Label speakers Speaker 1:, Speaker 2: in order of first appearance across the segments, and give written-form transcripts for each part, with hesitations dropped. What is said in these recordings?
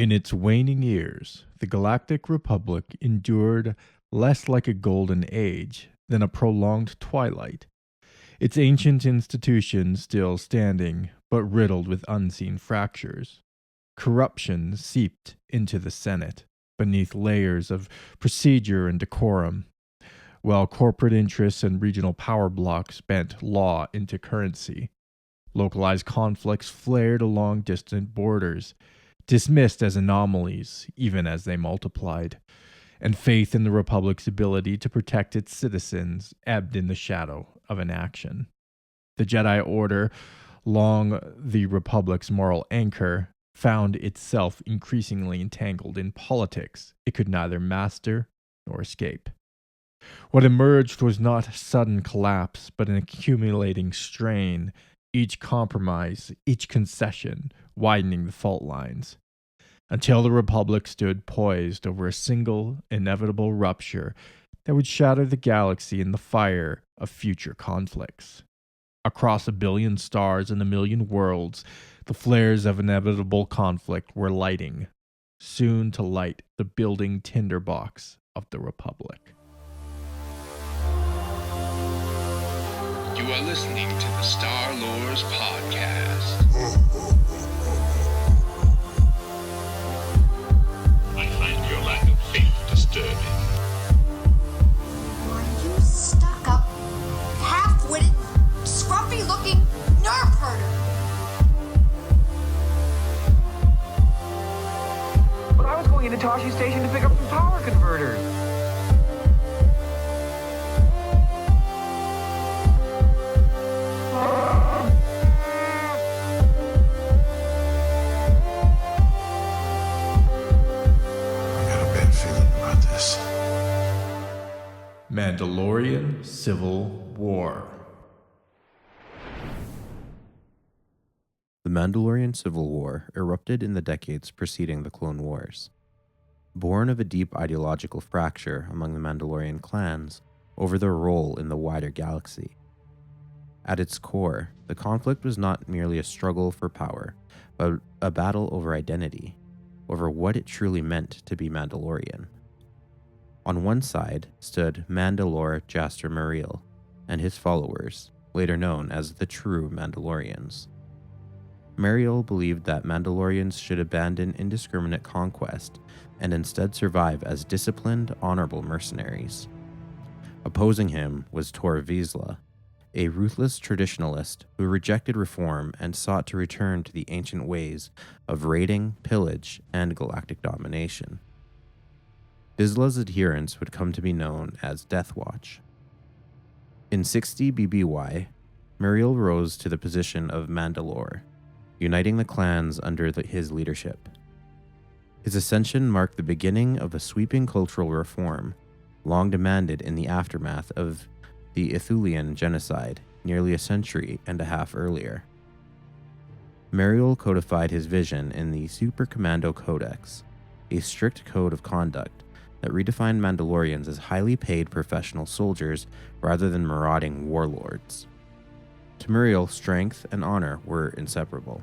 Speaker 1: In its waning years, the Galactic Republic endured less like a golden age than a prolonged twilight, its ancient institutions still standing, but riddled with unseen fractures. Corruption seeped into the Senate, beneath layers of procedure and decorum, while corporate interests and regional power blocs bent law into currency. Localized conflicts flared along distant borders, dismissed as anomalies even as they multiplied, and faith in the Republic's ability to protect its citizens ebbed in the shadow of inaction. The Jedi Order, long the Republic's moral anchor, found itself increasingly entangled in politics it could neither master nor escape. What emerged was not sudden collapse, but an accumulating strain, each compromise, each concession, widening the fault lines, until the Republic stood poised over a single, inevitable rupture that would shatter the galaxy in the fire of future conflicts. Across a billion stars and a million worlds, the flares of inevitable conflict were lighting, soon to light the building tinderbox of the Republic.
Speaker 2: You are listening to the Star Lores Podcast.
Speaker 3: I find your lack of faith disturbing.
Speaker 4: Are you stuck-up, half-witted, scruffy-looking nerf herder?
Speaker 5: But I was going into Toshi Station to pick up some power converters.
Speaker 1: Mandalorian Civil War.
Speaker 6: The Mandalorian Civil War erupted in the decades preceding the Clone Wars. Born of a deep ideological fracture among the Mandalorian clans over their role in the wider galaxy. At its core, the conflict was not merely a struggle for power, but a battle over identity, over what it truly meant to be Mandalorian. On one side stood Mandalore Jaster Mariel and his followers, later known as the True Mandalorians. Mariel believed that Mandalorians should abandon indiscriminate conquest and instead survive as disciplined, honorable mercenaries. Opposing him was Tor Vizsla, a ruthless traditionalist who rejected reform and sought to return to the ancient ways of raiding, pillage, and galactic domination. Vizsla's adherents would come to be known as Death Watch. In 60 BBY, Mariel rose to the position of Mandalore, uniting the clans under his leadership. His ascension marked the beginning of a sweeping cultural reform, long demanded in the aftermath of the Ithilian genocide nearly a century and a half earlier. Mariel codified his vision in the Super Commando Codex, a strict code of conduct that redefined Mandalorians as highly paid professional soldiers rather than marauding warlords. To Mariel, strength and honor were inseparable.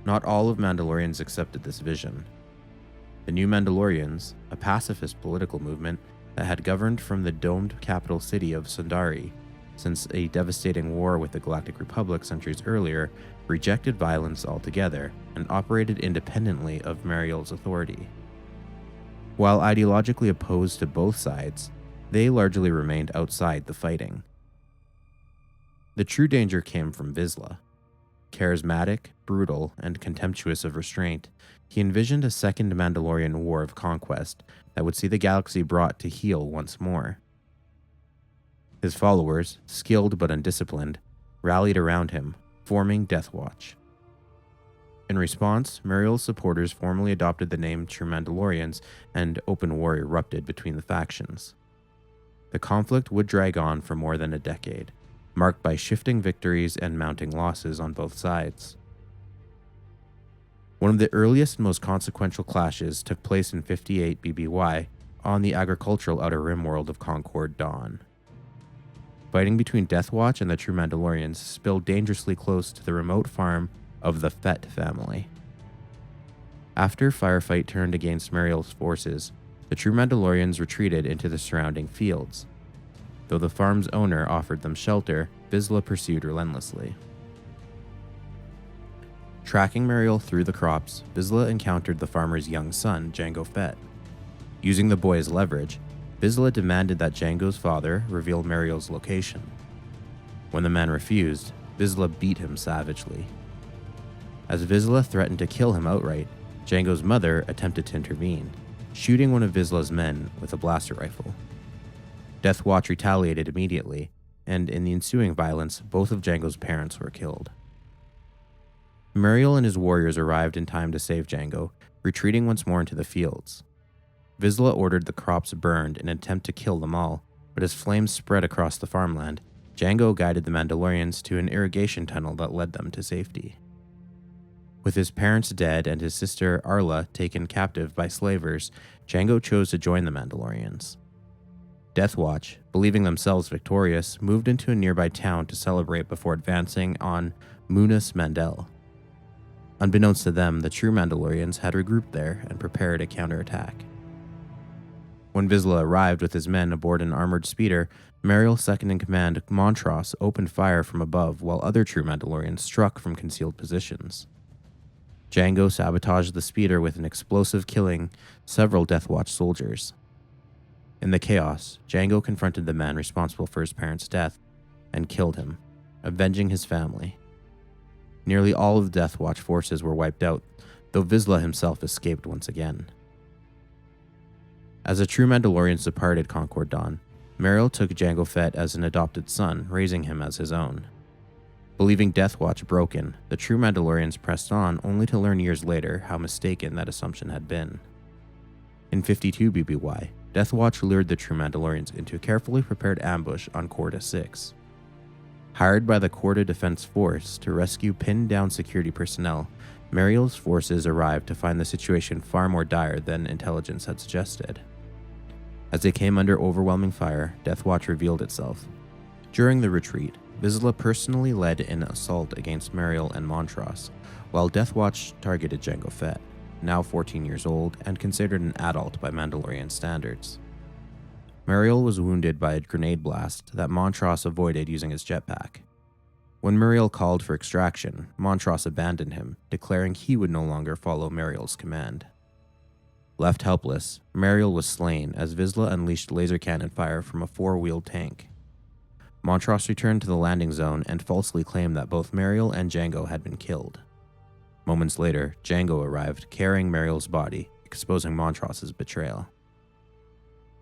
Speaker 6: Not all of Mandalorians accepted this vision. The New Mandalorians, a pacifist political movement that had governed from the domed capital city of Sundari since a devastating war with the Galactic Republic centuries earlier, rejected violence altogether and operated independently of Mariel's authority. While ideologically opposed to both sides, they largely remained outside the fighting. The true danger came from Vizsla. Charismatic, brutal, and contemptuous of restraint, he envisioned a second Mandalorian war of conquest that would see the galaxy brought to heel once more. His followers, skilled but undisciplined, rallied around him, forming Death Watch. In response, Mariel's supporters formally adopted the name True Mandalorians, and open war erupted between the factions. The conflict would drag on for more than a decade, marked by shifting victories and mounting losses on both sides. One of the earliest and most consequential clashes took place in 58 BBY on the agricultural Outer Rim world of Concord Dawn. Fighting between Death Watch and the True Mandalorians spilled dangerously close to the remote farm of the Fett family. After firefight turned against Mariel's forces, the true Mandalorians retreated into the surrounding fields. Though the farm's owner offered them shelter, Vizsla pursued relentlessly. Tracking Mariel through the crops, Vizsla encountered the farmer's young son, Jango Fett. Using the boy as leverage, Vizsla demanded that Jango's father reveal Mariel's location. When the man refused, Vizsla beat him savagely. As Vizsla threatened to kill him outright, Jango's mother attempted to intervene, shooting one of Vizsla's men with a blaster rifle. Death Watch retaliated immediately, and in the ensuing violence, both of Jango's parents were killed. Mariel and his warriors arrived in time to save Jango, retreating once more into the fields. Vizsla ordered the crops burned in an attempt to kill them all, but as flames spread across the farmland, Jango guided the Mandalorians to an irrigation tunnel that led them to safety. With his parents dead and his sister Arla taken captive by slavers, Jango chose to join the Mandalorians. Death Watch, believing themselves victorious, moved into a nearby town to celebrate before advancing on Munas Mandel. Unbeknownst to them, the true Mandalorians had regrouped there and prepared a counterattack. When Vizsla arrived with his men aboard an armored speeder, Mariel's second-in-command, Montross, opened fire from above while other true Mandalorians struck from concealed positions. Jango sabotaged the speeder with an explosive, killing several Death Watch soldiers. In the chaos, Jango confronted the man responsible for his parents' death and killed him, avenging his family. Nearly all of the Death Watch forces were wiped out, though Vizsla himself escaped once again. As the true Mandalorians departed Concord Dawn, Mariel took Jango Fett as an adopted son, raising him as his own. Believing Death Watch broken, the true Mandalorians pressed on only to learn years later how mistaken that assumption had been. In 52 BBY, Death Watch lured the true Mandalorians into a carefully prepared ambush on Corda 6. Hired by the Corda Defense Force to rescue pinned-down security personnel, Mariel's forces arrived to find the situation far more dire than intelligence had suggested. As they came under overwhelming fire, Death Watch revealed itself. During the retreat, Vizsla personally led an assault against Mariel and Montross, while Death Watch targeted Jango Fett, now 14 years old and considered an adult by Mandalorian standards. Mariel was wounded by a grenade blast that Montross avoided using his jetpack. When Mariel called for extraction, Montross abandoned him, declaring he would no longer follow Mariel's command. Left helpless, Mariel was slain as Vizsla unleashed laser cannon fire from a four-wheeled tank. Montross returned to the landing zone and falsely claimed that both Mariel and Jango had been killed. Moments later, Jango arrived carrying Mariel's body, exposing Montross's betrayal.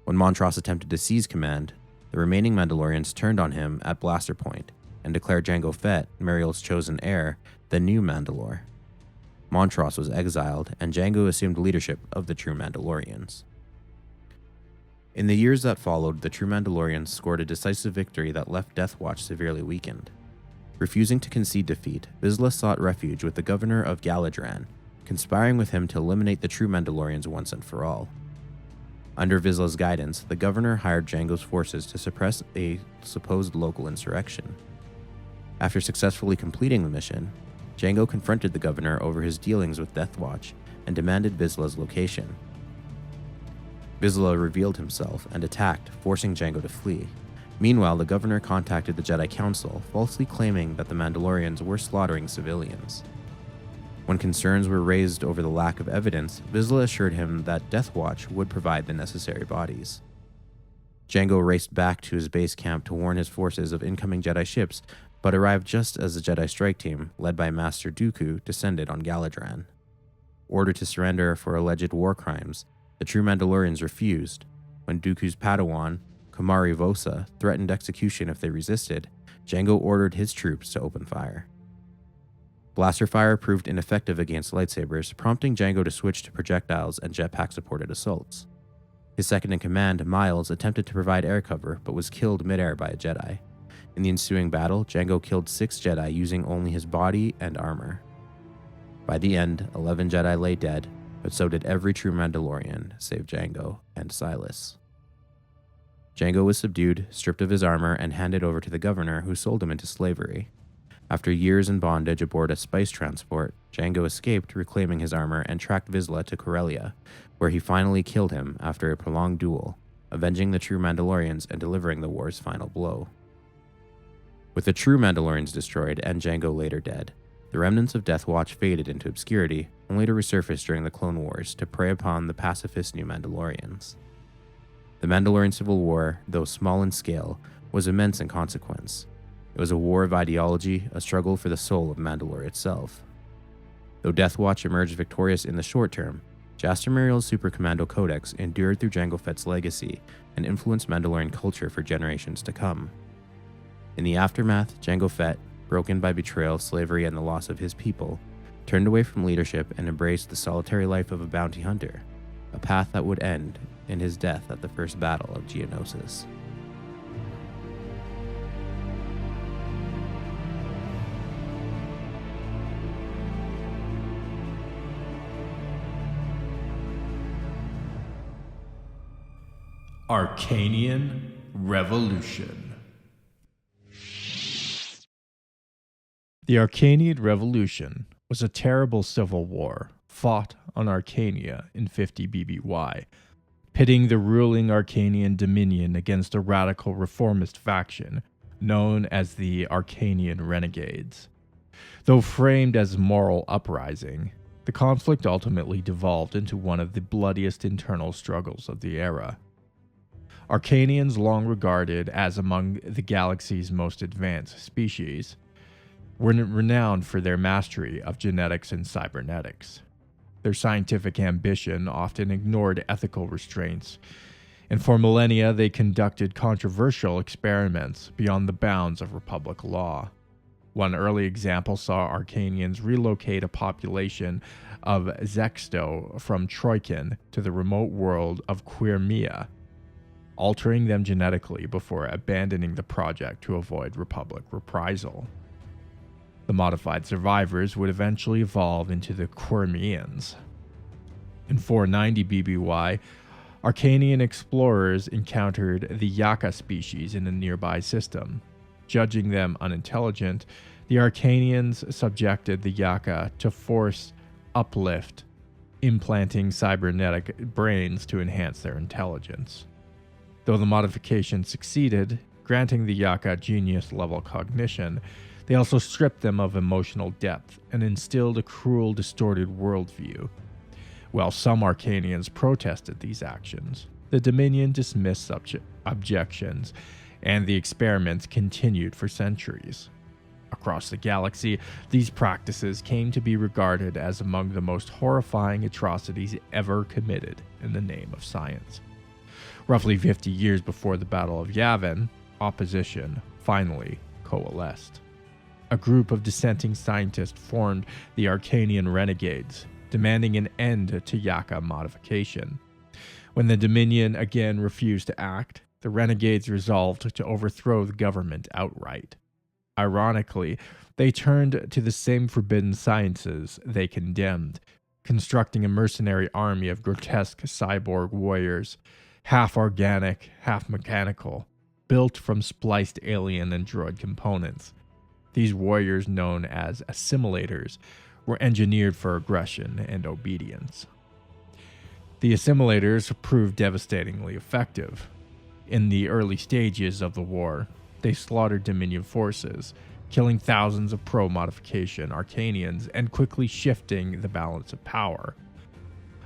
Speaker 6: When Montross attempted to seize command, the remaining Mandalorians turned on him at blaster point and declared Jango Fett, Mariel's chosen heir, the new Mandalore. Montross was exiled, and Jango assumed leadership of the true Mandalorians. In the years that followed, the true Mandalorians scored a decisive victory that left Death Watch severely weakened. Refusing to concede defeat, Vizsla sought refuge with the governor of Galadran, conspiring with him to eliminate the true Mandalorians once and for all. Under Vizsla's guidance, the governor hired Jango's forces to suppress a supposed local insurrection. After successfully completing the mission, Jango confronted the governor over his dealings with Death Watch and demanded Vizsla's location. Vizsla revealed himself and attacked, forcing Jango to flee. Meanwhile, the governor contacted the Jedi Council, falsely claiming that the Mandalorians were slaughtering civilians. When concerns were raised over the lack of evidence, Vizsla assured him that Death Watch would provide the necessary bodies. Jango raced back to his base camp to warn his forces of incoming Jedi ships, but arrived just as the Jedi strike team, led by Master Dooku, descended on Galadran. Ordered to surrender for alleged war crimes, the true Mandalorians refused. When Dooku's Padawan, Kamari Vosa, threatened execution if they resisted, Jango ordered his troops to open fire. Blaster fire proved ineffective against lightsabers, prompting Jango to switch to projectiles and jetpack-supported assaults. His second-in-command, Miles, attempted to provide air cover, but was killed mid-air by a Jedi. In the ensuing battle, Jango killed 6 Jedi using only his body and armor. By the end, 11 Jedi lay dead, but so did every true Mandalorian, save Jango and Silas. Jango was subdued, stripped of his armor, and handed over to the governor, who sold him into slavery. After years in bondage aboard a spice transport, Django escaped, reclaiming his armor, and tracked Vizsla to Corellia, where he finally killed him after a prolonged duel, avenging the true Mandalorians and delivering the war's final blow. With the true Mandalorians destroyed and Django later dead, the remnants of Death Watch faded into obscurity, only to resurface during the Clone Wars to prey upon the pacifist new Mandalorians. The Mandalorian Civil War, though small in scale, was immense in consequence. It was a war of ideology, a struggle for the soul of Mandalore itself. Though Death Watch emerged victorious in the short term, Jaster Muriel's Super Commando Codex endured through Jango Fett's legacy and influenced Mandalorian culture for generations to come. In the aftermath, Jango Fett, broken by betrayal, slavery, and the loss of his people, turned away from leadership and embraced the solitary life of a bounty hunter, a path that would end in his death at the first battle of Geonosis.
Speaker 1: Arcanian Revolution. The Arcanian Revolution was a terrible civil war fought on Arcania in 50 BBY, pitting the ruling Arcanian Dominion against a radical reformist faction known as the Arcanian Renegades. Though framed as a moral uprising, the conflict ultimately devolved into one of the bloodiest internal struggles of the era. Arcanians, long regarded as among the galaxy's most advanced species, were renowned for their mastery of genetics and cybernetics. Their scientific ambition often ignored ethical restraints, and for millennia they conducted controversial experiments beyond the bounds of Republic law. One early example saw Arcanians relocate a population of Zexto from Troikan to the remote world of Quirmia, altering them genetically before abandoning the project to avoid Republic reprisal. The modified survivors would eventually evolve into the Quirmians. In 490 BBY, Arcanian explorers encountered the Yaka species in a nearby system. Judging them unintelligent, the Arcanians subjected the Yaka to forced uplift, implanting cybernetic brains to enhance their intelligence. Though the modification succeeded, granting the Yaka genius-level cognition, they also stripped them of emotional depth and instilled a cruel, distorted worldview. While some Arcanians protested these actions, the Dominion dismissed objections, and the experiments continued for centuries. Across the galaxy, these practices came to be regarded as among the most horrifying atrocities ever committed in the name of science. Roughly 50 years before the Battle of Yavin, opposition finally coalesced. A group of dissenting scientists formed the Arcanian Renegades, demanding an end to Yaka modification. When the Dominion again refused to act, the Renegades resolved to overthrow the government outright. Ironically, they turned to the same forbidden sciences they condemned, constructing a mercenary army of grotesque cyborg warriors, half organic, half mechanical, built from spliced alien and droid components. These warriors, known as assimilators, were engineered for aggression and obedience. The assimilators proved devastatingly effective. In the early stages of the war, they slaughtered Dominion forces, killing thousands of pro-modification Arcanians and quickly shifting the balance of power.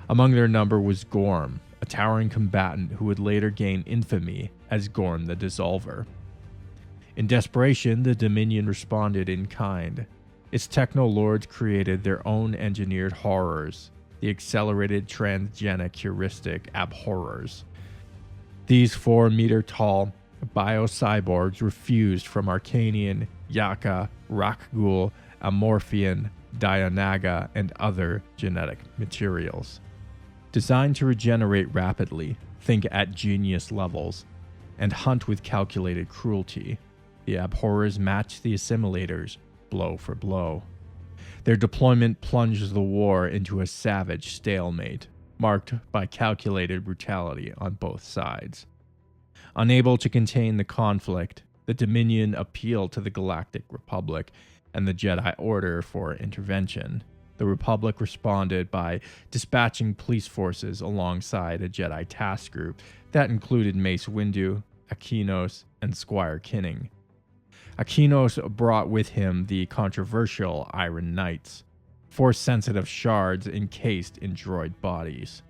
Speaker 1: Among their number was Gorm, a towering combatant who would later gain infamy as Gorm the Dissolver. In desperation, the Dominion responded in kind. Its techno-lords created their own engineered horrors, the accelerated transgenic heuristic abhorrors. These 4-meter-tall bio-cyborgs were fused from Arcanian, Yaka, Rakghoul, Amorphian, Dianaga, and other genetic materials. Designed to regenerate rapidly, think at genius levels, and hunt with calculated cruelty, the abhorrors matched the assimilators blow for blow. Their deployment plunged the war into a savage stalemate, marked by calculated brutality on both sides. Unable to contain the conflict, the Dominion appealed to the Galactic Republic and the Jedi Order for intervention. The Republic responded by dispatching police forces alongside a Jedi task group that included Mace Windu, Akinos, and Squire Kinning. Akinos brought with him the controversial Iron Knights, Force-sensitive shards encased in droid bodies,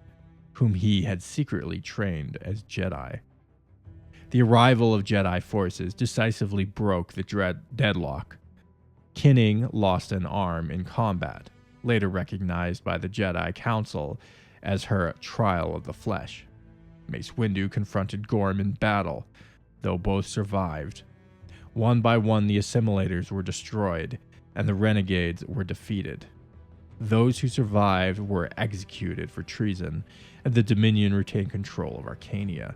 Speaker 1: whom he had secretly trained as Jedi. The arrival of Jedi forces decisively broke the deadlock. Kinning lost an arm in combat, later recognized by the Jedi Council as her trial of the flesh. Mace Windu confronted Gorm in battle, though both survived. One by one, the assimilators were destroyed, and the renegades were defeated. Those who survived were executed for treason, and the Dominion retained control of Arcania.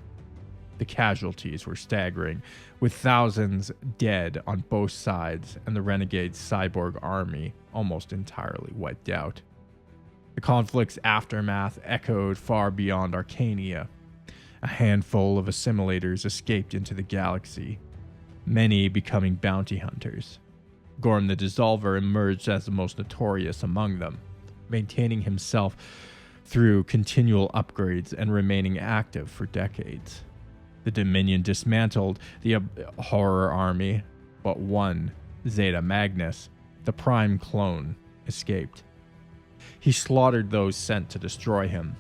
Speaker 1: The casualties were staggering, with thousands dead on both sides and the renegade cyborg army almost entirely wiped out. The conflict's aftermath echoed far beyond Arcania. A handful of assimilators escaped into the galaxy, many becoming bounty hunters. Gorm the Dissolver emerged as the most notorious among them, maintaining himself through continual upgrades and remaining active for decades. The Dominion dismantled the horror army, but one, Zeta Magnus, the prime clone, escaped. He slaughtered those sent to destroy him,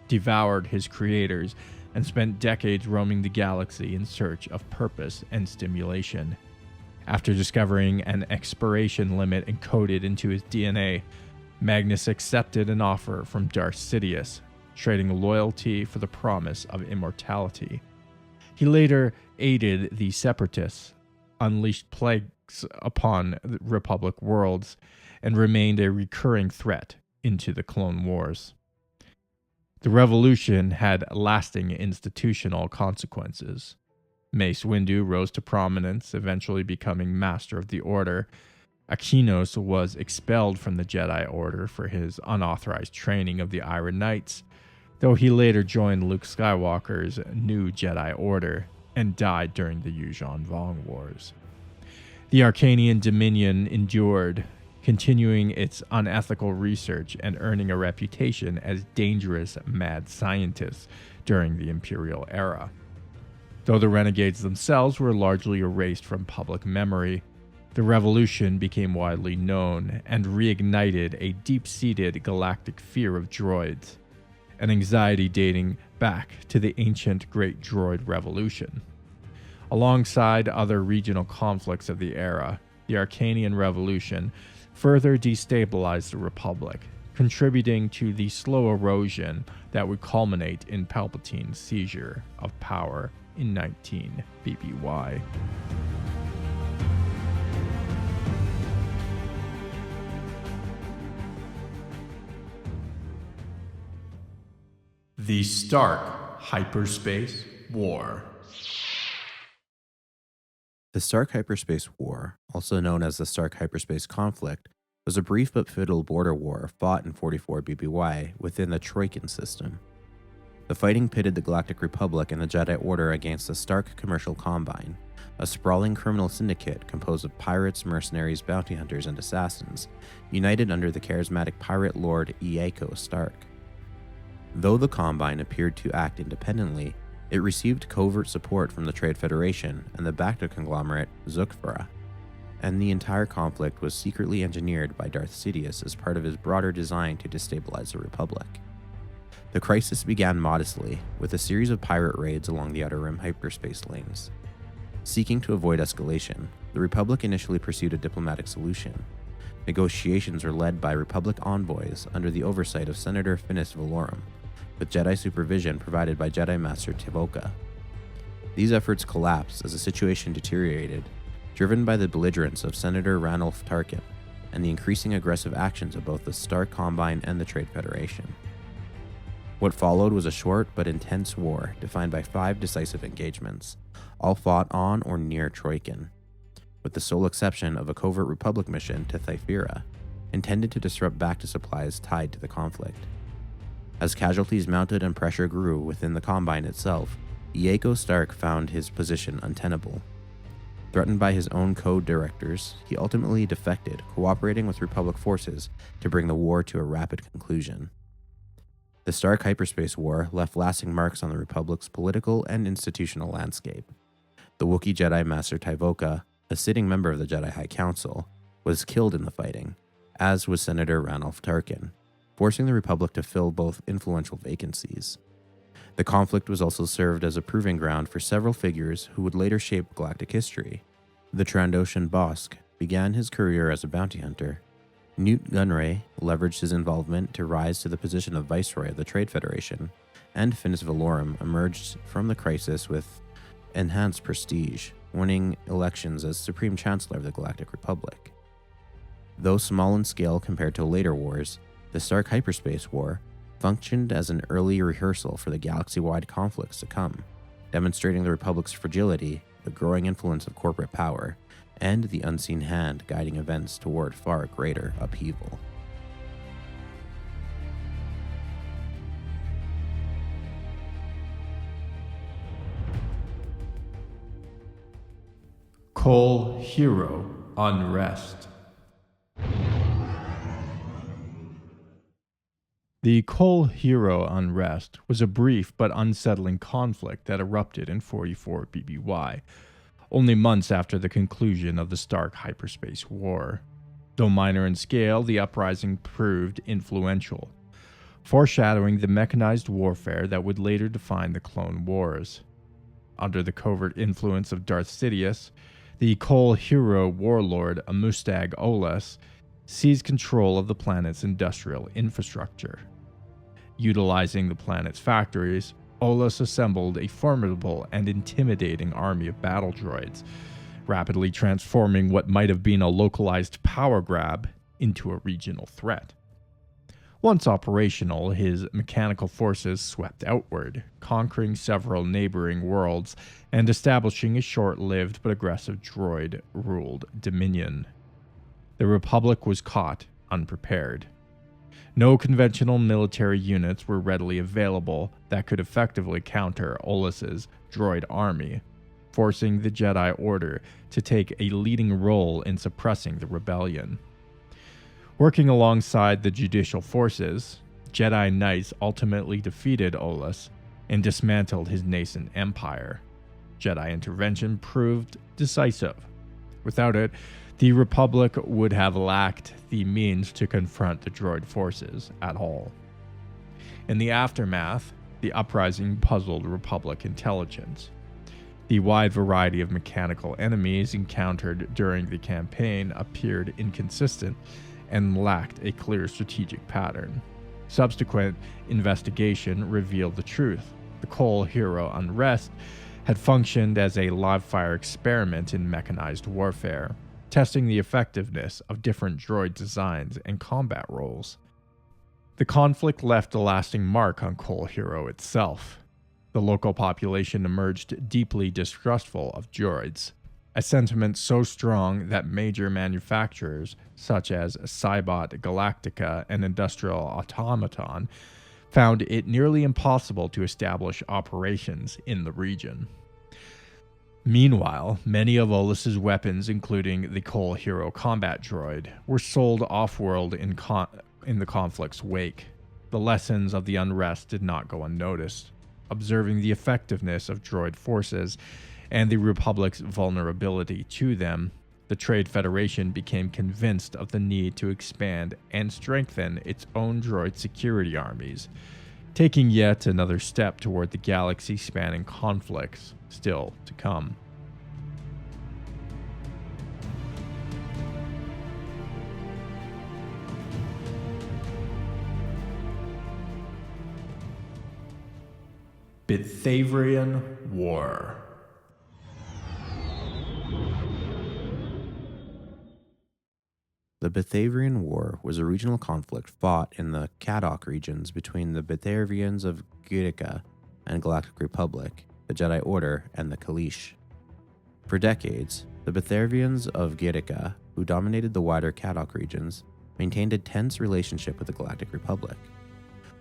Speaker 1: devoured his creators, and spent decades roaming the galaxy in search of purpose and stimulation. After discovering an expiration limit encoded into his DNA, Magnus accepted an offer from Darth Sidious, trading loyalty for the promise of immortality. He later aided the Separatists, unleashed plagues upon the Republic worlds, and remained a recurring threat into the Clone Wars. The revolution had lasting institutional consequences. Mace Windu rose to prominence, eventually becoming Master of the Order. Akinos was expelled from the Jedi Order for his unauthorized training of the Iron Knights, though he later joined Luke Skywalker's new Jedi Order and died during the Yuuzhan Vong Wars. The Arcanian Dominion endured, continuing its unethical research and earning a reputation as dangerous mad scientists during the Imperial era. Though the renegades themselves were largely erased from public memory, the revolution became widely known and reignited a deep-seated galactic fear of droids, an anxiety dating back to the ancient Great Droid Revolution. Alongside other regional conflicts of the era, the Arcanian Revolution further destabilized the Republic, contributing to the slow erosion that would culminate in Palpatine's seizure of power in 19 BBY. The Stark Hyperspace War.
Speaker 6: The Stark Hyperspace War, also known as the Stark Hyperspace Conflict, was a brief but pivotal border war fought in 44 BBY within the Troikan system. The fighting pitted the Galactic Republic and the Jedi Order against the Stark Commercial Combine, a sprawling criminal syndicate composed of pirates, mercenaries, bounty hunters, and assassins, united under the charismatic pirate lord Ieko Stark. Though the Combine appeared to act independently, it received covert support from the Trade Federation and the Bacta conglomerate Zukfara, and the entire conflict was secretly engineered by Darth Sidious as part of his broader design to destabilize the Republic. The crisis began modestly, with a series of pirate raids along the Outer Rim hyperspace lanes. Seeking to avoid escalation, the Republic initially pursued a diplomatic solution. Negotiations were led by Republic envoys under the oversight of Senator Finis Valorum, with Jedi supervision provided by Jedi Master Tivoka. These efforts collapsed as the situation deteriorated, driven by the belligerence of Senator Ranulph Tarkin and the increasing aggressive actions of both the Stark Combine and the Trade Federation. What followed was a short but intense war defined by 5 decisive engagements, all fought on or near Troikan, with the sole exception of a covert Republic mission to Thyphira, intended to disrupt Bacta supplies tied to the conflict. As casualties mounted and pressure grew within the Combine itself, Ieko Stark found his position untenable. Threatened by his own code directors, he ultimately defected, cooperating with Republic forces to bring the war to a rapid conclusion. The Stark Hyperspace War left lasting marks on the Republic's political and institutional landscape. The Wookiee Jedi Master Tyvoka, a sitting member of the Jedi High Council, was killed in the fighting, as was Senator Ranulph Tarkin, forcing the Republic to fill both influential vacancies. The conflict was also served as a proving ground for several figures who would later shape galactic history. The Trandoshan Bossk began his career as a bounty hunter. Newt Gunray leveraged his involvement to rise to the position of Viceroy of the Trade Federation, and Finis Valorum emerged from the crisis with enhanced prestige, winning elections as Supreme Chancellor of the Galactic Republic. Though small in scale compared to later wars, the Stark Hyperspace War functioned as an early rehearsal for the galaxy-wide conflicts to come, demonstrating the Republic's fragility, the growing influence of corporate power, and the unseen hand guiding events toward far greater upheaval.
Speaker 1: Cole Hero Unrest. The Cole Hero Unrest was a brief but unsettling conflict that erupted in 44 BBY, only months after the conclusion of the Stark Hyperspace War. Though minor in scale, the uprising proved influential, foreshadowing the mechanized warfare that would later define the Clone Wars. Under the covert influence of Darth Sidious, the Cole Hero warlord Amustag Olas seized control of the planet's industrial infrastructure. Utilizing the planet's factories, Olas assembled a formidable and intimidating army of battle droids, rapidly transforming what might have been a localized power grab into a regional threat. Once operational, his mechanical forces swept outward, conquering several neighboring worlds and establishing a short-lived but aggressive droid-ruled dominion. The Republic was caught unprepared. No conventional military units were readily available that could effectively counter Olas's droid army, forcing the Jedi Order to take a leading role in suppressing the rebellion. Working alongside the judicial forces, Jedi Knights ultimately defeated Olas and dismantled his nascent empire. Jedi intervention proved decisive. Without it, the Republic would have lacked the means to confront the droid forces at all. In the aftermath, the uprising puzzled Republic intelligence. The wide variety of mechanical enemies encountered during the campaign appeared inconsistent and lacked a clear strategic pattern. Subsequent investigation revealed the truth. The Cole Hero Unrest had functioned as a live-fire experiment in mechanized warfare, testing the effectiveness of different droid designs and combat roles. The conflict left a lasting mark on Cole Hero itself. The local population emerged deeply distrustful of droids, a sentiment so strong that major manufacturers such as Cybot Galactica and Industrial Automaton found it nearly impossible to establish operations in the region. Meanwhile, many of Olas's weapons, including the Cole Hero combat droid, were sold off-world in the conflict's wake. The lessons of the unrest did not go unnoticed. Observing the effectiveness of droid forces and the Republic's vulnerability to them, the Trade Federation became convinced of the need to expand and strengthen its own droid security armies, taking yet another step toward the galaxy-spanning conflicts still to come. Bithavrian War.
Speaker 6: The Bithavrian War was a regional conflict fought in the Kadok regions between the Bithavrians of Giudica and Galactic Republic, the Jedi Order, and the Kaleesh. For decades, the Bithavrians of Giudica, who dominated the wider Kadok regions, maintained a tense relationship with the Galactic Republic.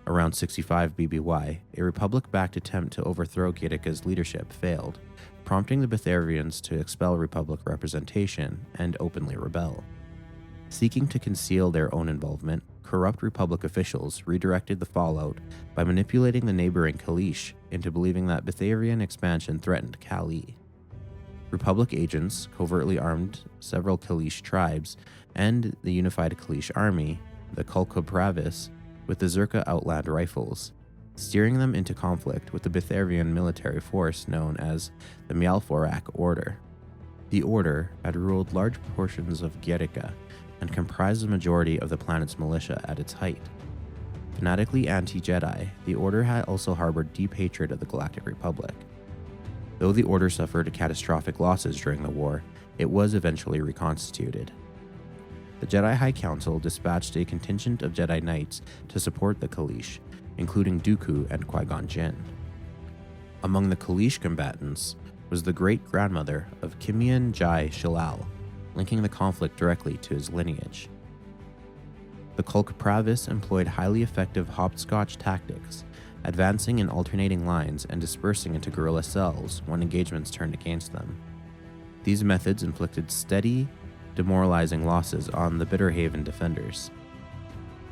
Speaker 6: Around 65 BBY, a Republic-backed attempt to overthrow Gaetaca's leadership failed, prompting the Betharians to expel Republic representation and openly rebel. Seeking to conceal their own involvement, corrupt Republic officials redirected the fallout by manipulating the neighboring Kalish into believing that Betharian expansion threatened Kali. Republic agents covertly armed several Kalish tribes and the unified Kalish army, the Kulka with the Zerka Outland rifles, steering them into conflict with the Betharian military force known as the Mialforak Order. The Order had ruled large portions of Gaetaca and comprised the majority of the planet's militia at its height. Fanatically anti-Jedi, the Order had also harbored deep hatred of the Galactic Republic. Though the Order suffered catastrophic losses during the war, it was eventually reconstituted. The Jedi High Council dispatched a contingent of Jedi Knights to support the Kalish, including Dooku and Qui-Gon Jinn. Among the Kalish combatants was the great-grandmother of Kimian Jai Shilal, linking the conflict directly to his lineage. The Kulka employed highly effective hopscotch tactics, advancing in alternating lines and dispersing into guerrilla cells when engagements turned against them. These methods inflicted steady, demoralizing losses on the Bitterhaven defenders.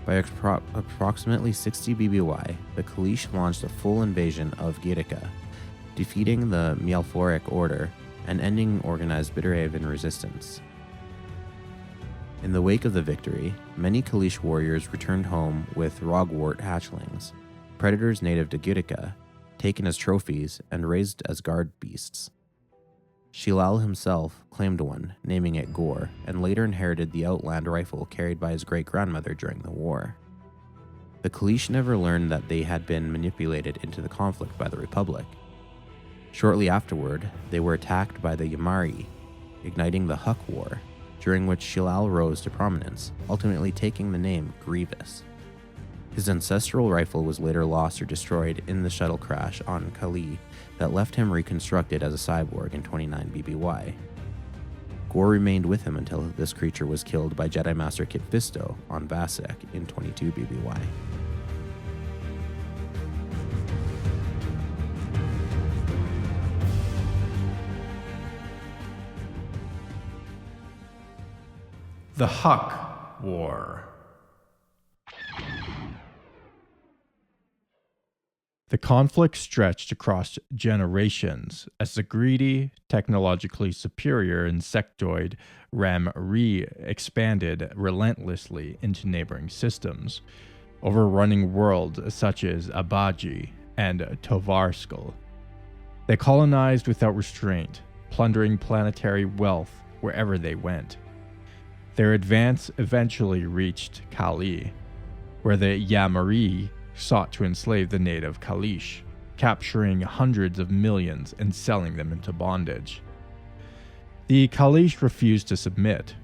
Speaker 6: By approximately 60 BBY, the Kalish launched a full invasion of Gaetaca, defeating the Mialforak Order and ending organized Bitterhaven resistance. In the wake of the victory, many Kalish warriors returned home with Rogwart hatchlings, predators native to Gaetaca, taken as trophies and raised as guard beasts. Shilal himself claimed one, naming it Gore, and later inherited the Outland rifle carried by his great-grandmother during the war. The Kalish never learned that they had been manipulated into the conflict by the Republic. Shortly afterward, they were attacked by the Yamari, igniting the Huck War, during which Shilal rose to prominence, ultimately taking the name Grievous. His ancestral rifle was later lost or destroyed in the shuttle crash on Kali that left him reconstructed as a cyborg in 29 BBY. Gore remained with him until this creature was killed by Jedi Master Kit Fisto on Vasek in 22 BBY.
Speaker 1: The Huck War. The conflict stretched across generations as the greedy, technologically superior insectoid Ram-Re expanded relentlessly into neighboring systems, overrunning worlds such as Abaji and Tovarskal. They colonized without restraint, plundering planetary wealth wherever they went. Their advance eventually reached Kali, where the Yamari sought to enslave the native Kalish, capturing hundreds of millions and selling them into bondage. The Kalish refused to submit.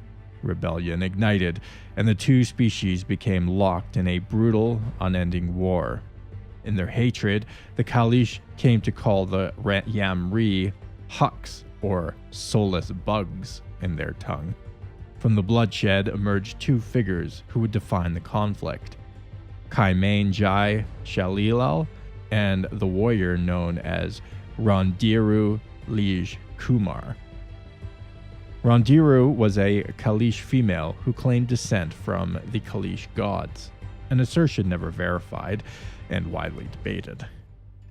Speaker 1: Rebellion ignited, and the two species became locked in a brutal, unending war. In their hatred, the Kalish came to call the Yamri Hucks, or soulless bugs, in their tongue. From the bloodshed emerged two figures who would define the conflict: Kaimain Jai Shalilal and the warrior known as Rondiru Lij Kumar. Rondiru was a Kalish female who claimed descent from the Kalish gods, an assertion never verified and widely debated,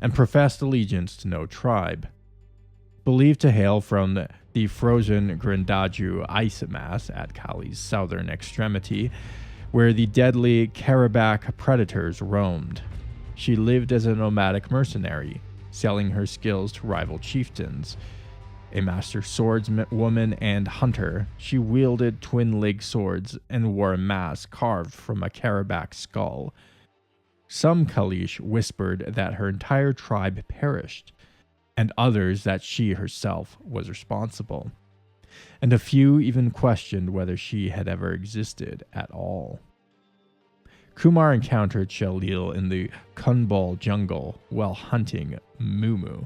Speaker 1: and professed allegiance to no tribe. Believed to hail from the frozen Grandaju ice mass at Kali's southern extremity, where the deadly Karabakh predators roamed. She lived as a nomadic mercenary, selling her skills to rival chieftains. A master swordswoman and hunter, she wielded twin-leg swords and wore a mask carved from a Karabakh skull. Some Kalish whispered that her entire tribe perished, and others that she herself was responsible. And a few even questioned whether she had ever existed at all. Kumar encountered Shalil in the Kunbal jungle while hunting Mumu.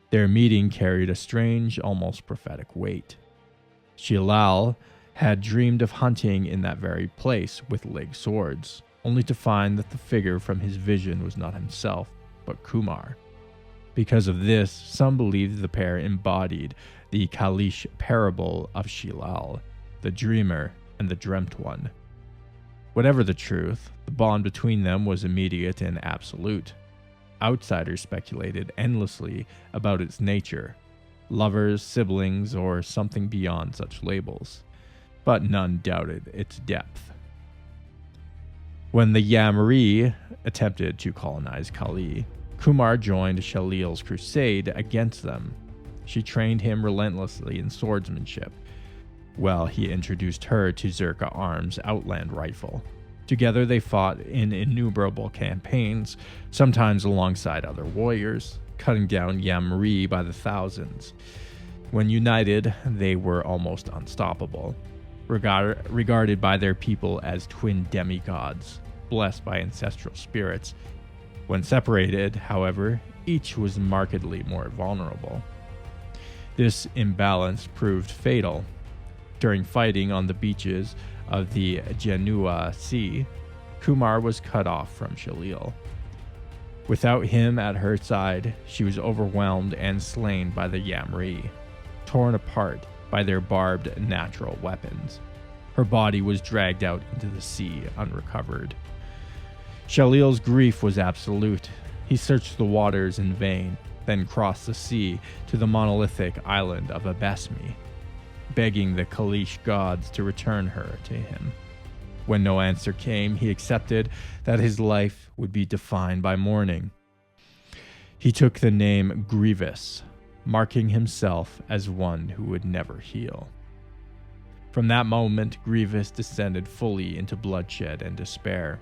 Speaker 1: Their meeting carried a strange, almost prophetic weight. Shilal had dreamed of hunting in that very place with leg swords, only to find that the figure from his vision was not himself, but Kumar. Because of this, some believed the pair embodied the Kalish parable of Shilal, the dreamer and the dreamt one. Whatever the truth, the bond between them was immediate and absolute. Outsiders speculated endlessly about its nature, lovers, siblings, or something beyond such labels, but none doubted its depth. When the Yamri attempted to colonize Kali, Kumar joined Shalil's crusade against them. She trained him relentlessly in swordsmanship, while he introduced her to Zerka Arm's Outland rifle. Together they fought in innumerable campaigns, sometimes alongside other warriors, cutting down Yamri by the thousands. When united, they were almost unstoppable, regarded by their people as twin demigods, blessed by ancestral spirits. When separated, however, each was markedly more vulnerable. This imbalance proved fatal. During fighting on the beaches of the Genua Sea, Kumar was cut off from Shalil. Without him at her side, she was overwhelmed and slain by the Yamri, torn apart by their barbed natural weapons. Her body was dragged out into the sea unrecovered. Shalil's grief was absolute. He searched the waters in vain, then crossed the sea to the monolithic island of Abesmi, begging the Kalish gods to return her to him. When no answer came, he accepted that his life would be defined by mourning. He took the name Grievous, marking himself as one who would never heal. From that moment, Grievous descended fully into bloodshed and despair.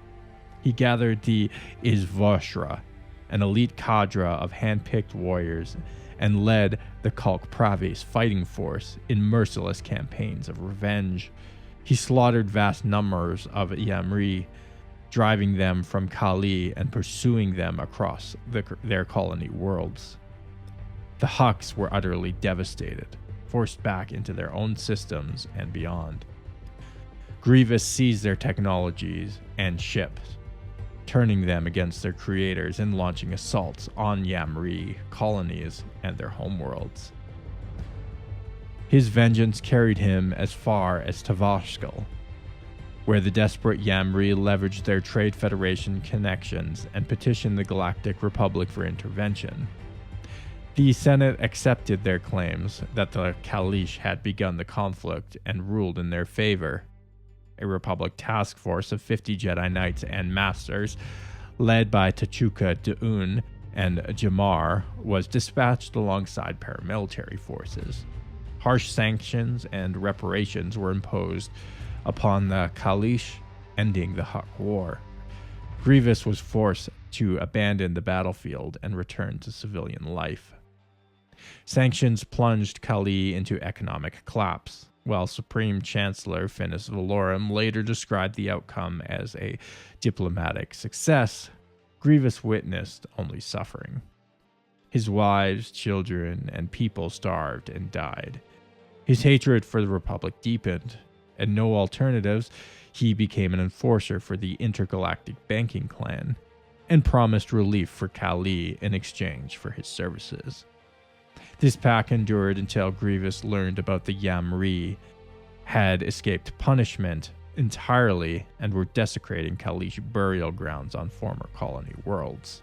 Speaker 1: He gathered the Izvoshra, an elite cadre of hand-picked warriors, and led the Kalk Pravis fighting force in merciless campaigns of revenge. He slaughtered vast numbers of Yamri, driving them from Kali and pursuing them across their colony worlds. The Huks were utterly devastated, forced back into their own systems and beyond. Grievous seized their technologies and ships, turning them against their creators and launching assaults on Yamri colonies and their homeworlds. His vengeance carried him as far as Tavashkal, where the desperate Yamri leveraged their Trade Federation connections and petitioned the Galactic Republic for intervention. The Senate accepted their claims that the Kalish had begun the conflict and ruled in their favor. A Republic task force of 50 Jedi Knights and Masters, led by Tachuka De'un and Jamar, was dispatched alongside paramilitary forces. Harsh sanctions and reparations were imposed upon the Kalish, ending the Huk War. Grievous was forced to abandon the battlefield and return to civilian life. Sanctions plunged Kali into economic collapse, while Supreme Chancellor Finis Valorum later described the outcome as a diplomatic success. Grievous witnessed only suffering. His wives, children, and people starved and died. His hatred for the Republic deepened, and no alternatives, he became an enforcer for the intergalactic banking clan, and promised relief for Kali in exchange for his services. This pact endured until Grievous learned about the Yamri had escaped punishment entirely and were desecrating Kalish burial grounds on former colony worlds.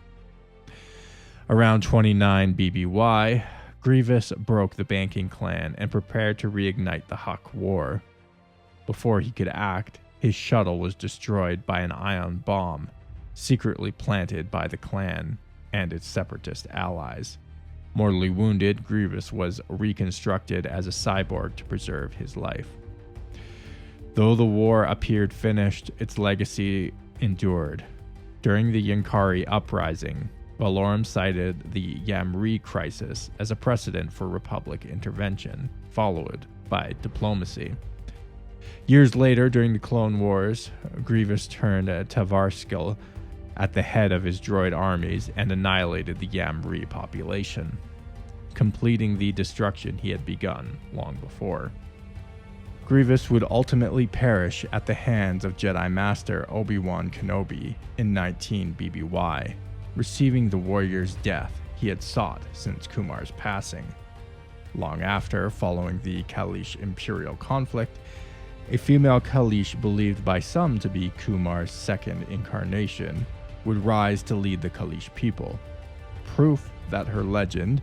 Speaker 1: Around 29 BBY, Grievous broke the banking clan and prepared to reignite the Huk War. Before he could act, his shuttle was destroyed by an ion bomb, secretly planted by the clan and its separatist allies. Mortally wounded, Grievous was reconstructed as a cyborg to preserve his life. Though the war appeared finished, its legacy endured. During the Yankari uprising, Valorum cited the Yamri crisis as a precedent for Republic intervention, followed by diplomacy. Years later, during the Clone Wars, Grievous turned Tavarskal at the head of his droid armies and annihilated the Yamri population, completing the destruction he had begun long before. Grievous would ultimately perish at the hands of Jedi Master Obi-Wan Kenobi in 19 BBY, receiving the warrior's death he had sought since Kumar's passing. Long after, following the Kaleesh Imperial conflict, a female Kaleesh believed by some to be Kumar's second incarnation would rise to lead the Kaleesh people. Proof that her legend,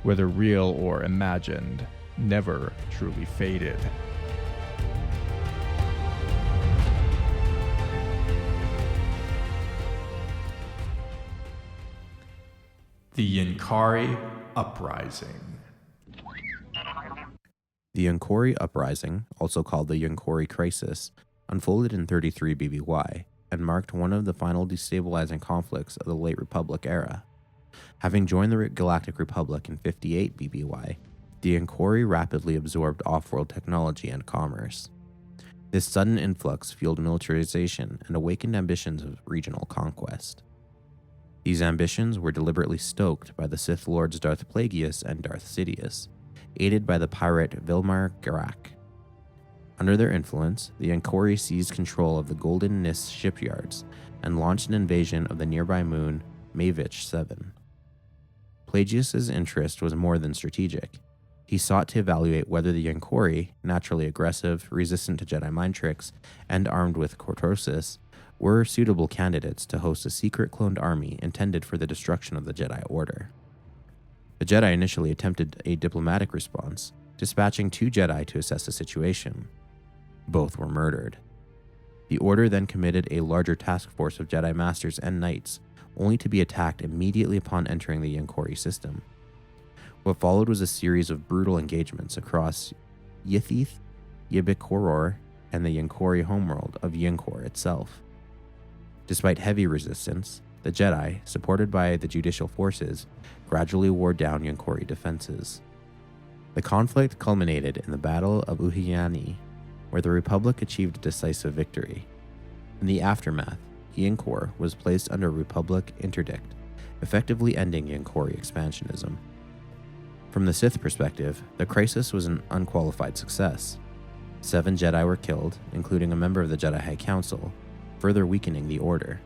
Speaker 1: whether real or imagined, never truly faded. The Yunqari Uprising.
Speaker 6: The Yunqari Uprising, also called the Yunqari Crisis, unfolded in 33 BBY and marked one of the final destabilizing conflicts of the late Republic era. Having joined the Galactic Republic in 58 BBY, the Yunqari rapidly absorbed off-world technology and commerce. This sudden influx fueled militarization and awakened ambitions of regional conquest. These ambitions were deliberately stoked by the Sith Lords Darth Plagueis and Darth Sidious, aided by the pirate Vilmar Garak. Under their influence, the Yunqari seized control of the Golden Nis shipyards and launched an invasion of the nearby moon Mavich 7. Plagueis' interest was more than strategic. He sought to evaluate whether the Yunqari, naturally aggressive, resistant to Jedi mind tricks, and armed with cortosis, were suitable candidates to host a secret cloned army intended for the destruction of the Jedi Order. The Jedi initially attempted a diplomatic response, dispatching 2 Jedi to assess the situation. Both were murdered. The Order then committed a larger task force of Jedi Masters and Knights, only to be attacked immediately upon entering the Yunqari system. What followed was a series of brutal engagements across Yithith, Yibik-Horor, and the Yunqari homeworld of Yunqor itself. Despite heavy resistance, the Jedi, supported by the judicial forces, gradually wore down Yunqari defenses. The conflict culminated in the Battle of Uhiani, where the Republic achieved a decisive victory. In the aftermath, Yunqor was placed under Republic interdict, effectively ending Yunqari expansionism. From the Sith perspective, the crisis was an unqualified success. 7 Jedi were killed, including a member of the Jedi High Council, further weakening the Order.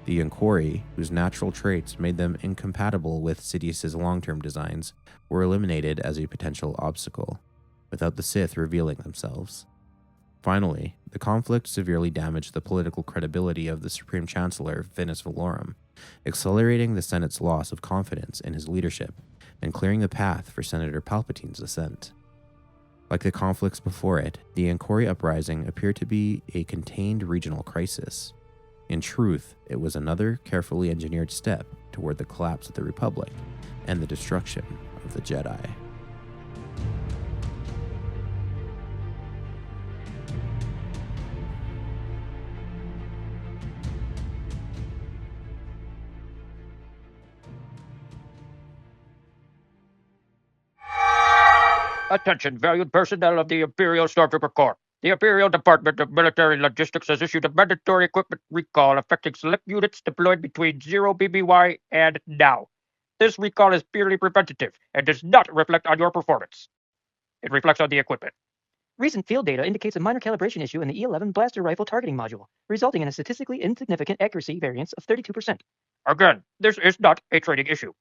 Speaker 6: The Yunqari, whose natural traits made them incompatible with Sidious's long-term designs, were eliminated as a potential obstacle, without the Sith revealing themselves. Finally, the conflict severely damaged the political credibility of the Supreme Chancellor Finis Valorum, accelerating the Senate's loss of confidence in his leadership and clearing the path for Senator Palpatine's ascent. Like the conflicts before it, the Yunqari Uprising appeared to be a contained regional crisis. In truth, it was another carefully engineered step toward the collapse of the Republic and the destruction of the Jedi.
Speaker 7: Attention, valued personnel of the Imperial Stormtrooper Corps. The Imperial Department of Military Logistics has issued a mandatory equipment recall affecting select units deployed between 0 BBY and now. This recall is purely preventative and does not reflect on your performance. It reflects on the equipment.
Speaker 8: Recent field data indicates a minor calibration issue in the E11 blaster rifle targeting module, resulting in a statistically insignificant accuracy variance of 32%.
Speaker 7: Again, this is not a training issue.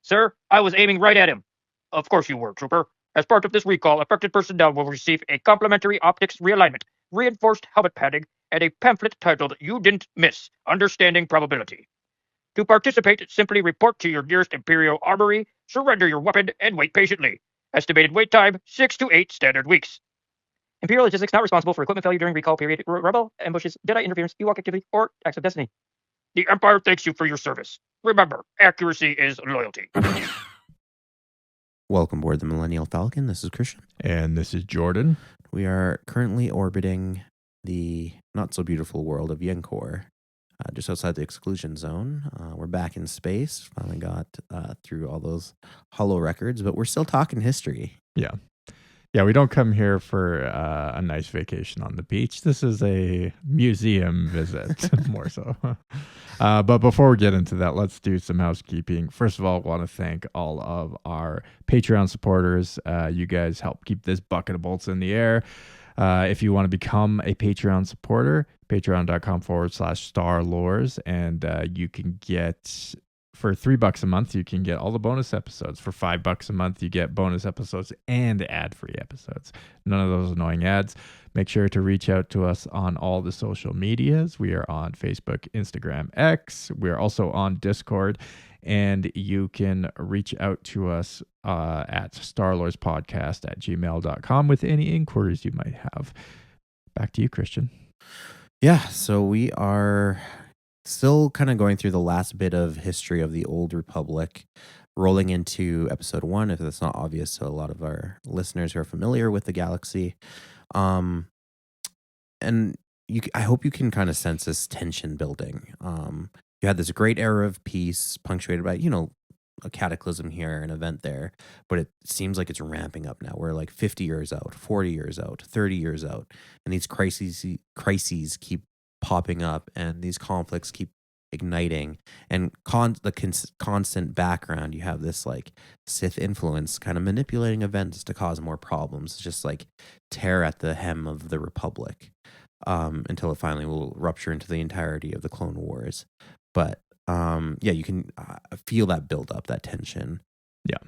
Speaker 7: Sir, I was aiming right at him. Of course you were, Trooper. As part of this recall, affected personnel will receive a complimentary optics realignment, reinforced helmet padding, and a pamphlet titled You Didn't Miss, Understanding Probability. To participate, simply report to your nearest Imperial Armory, surrender your weapon, and wait patiently. Estimated wait time, 6 to 8 standard weeks.
Speaker 8: Imperial Logistics not responsible for equipment failure during recall period, rebel ambushes, Jedi interference, Ewok activity, or acts of destiny.
Speaker 7: The Empire thanks you for your service. Remember, accuracy is loyalty.
Speaker 6: Welcome aboard the Millennial Falcon. This is Christian.
Speaker 1: And this is Jordan.
Speaker 6: We are currently orbiting the not-so-beautiful world of Yunqor, just outside the exclusion zone. We're back in space. Finally got through all those holo records, but we're still talking history.
Speaker 1: Yeah. Yeah, we don't come here for a nice vacation on the beach. This is a museum visit, more so. But before we get into that, let's do some housekeeping. First of all, I want to thank all of our Patreon supporters. You guys help keep this bucket of bolts in the air. If you want to become a Patreon supporter, patreon.com/starlores, and you can get, for $3 a month, you can get all the bonus episodes. For $5 a month, you get bonus episodes and ad-free episodes. None of those annoying ads. Make sure to reach out to us on all the social medias. We are on Facebook, Instagram, X. We are also on Discord. And you can reach out to us at starlorespodcast@gmail.com with any inquiries you might have. Back to you, Christian.
Speaker 6: Yeah, so we are still kind of going through the last bit of history of the Old Republic, rolling into episode 1, if that's not obvious to a lot of our listeners who are familiar with the galaxy. And I hope you can kind of sense this tension building. You had this great era of peace punctuated by, a cataclysm here, an event there, but it seems like it's ramping up now. We're like 50 years out, 40 years out, 30 years out, and these crises keep popping up, and these conflicts keep igniting. And constant background, you have this like Sith influence kind of manipulating events to cause more problems, just like tear at the hem of the Republic, until it finally will rupture into the entirety of the Clone Wars. But you can feel that build up, that tension.
Speaker 1: Yeah.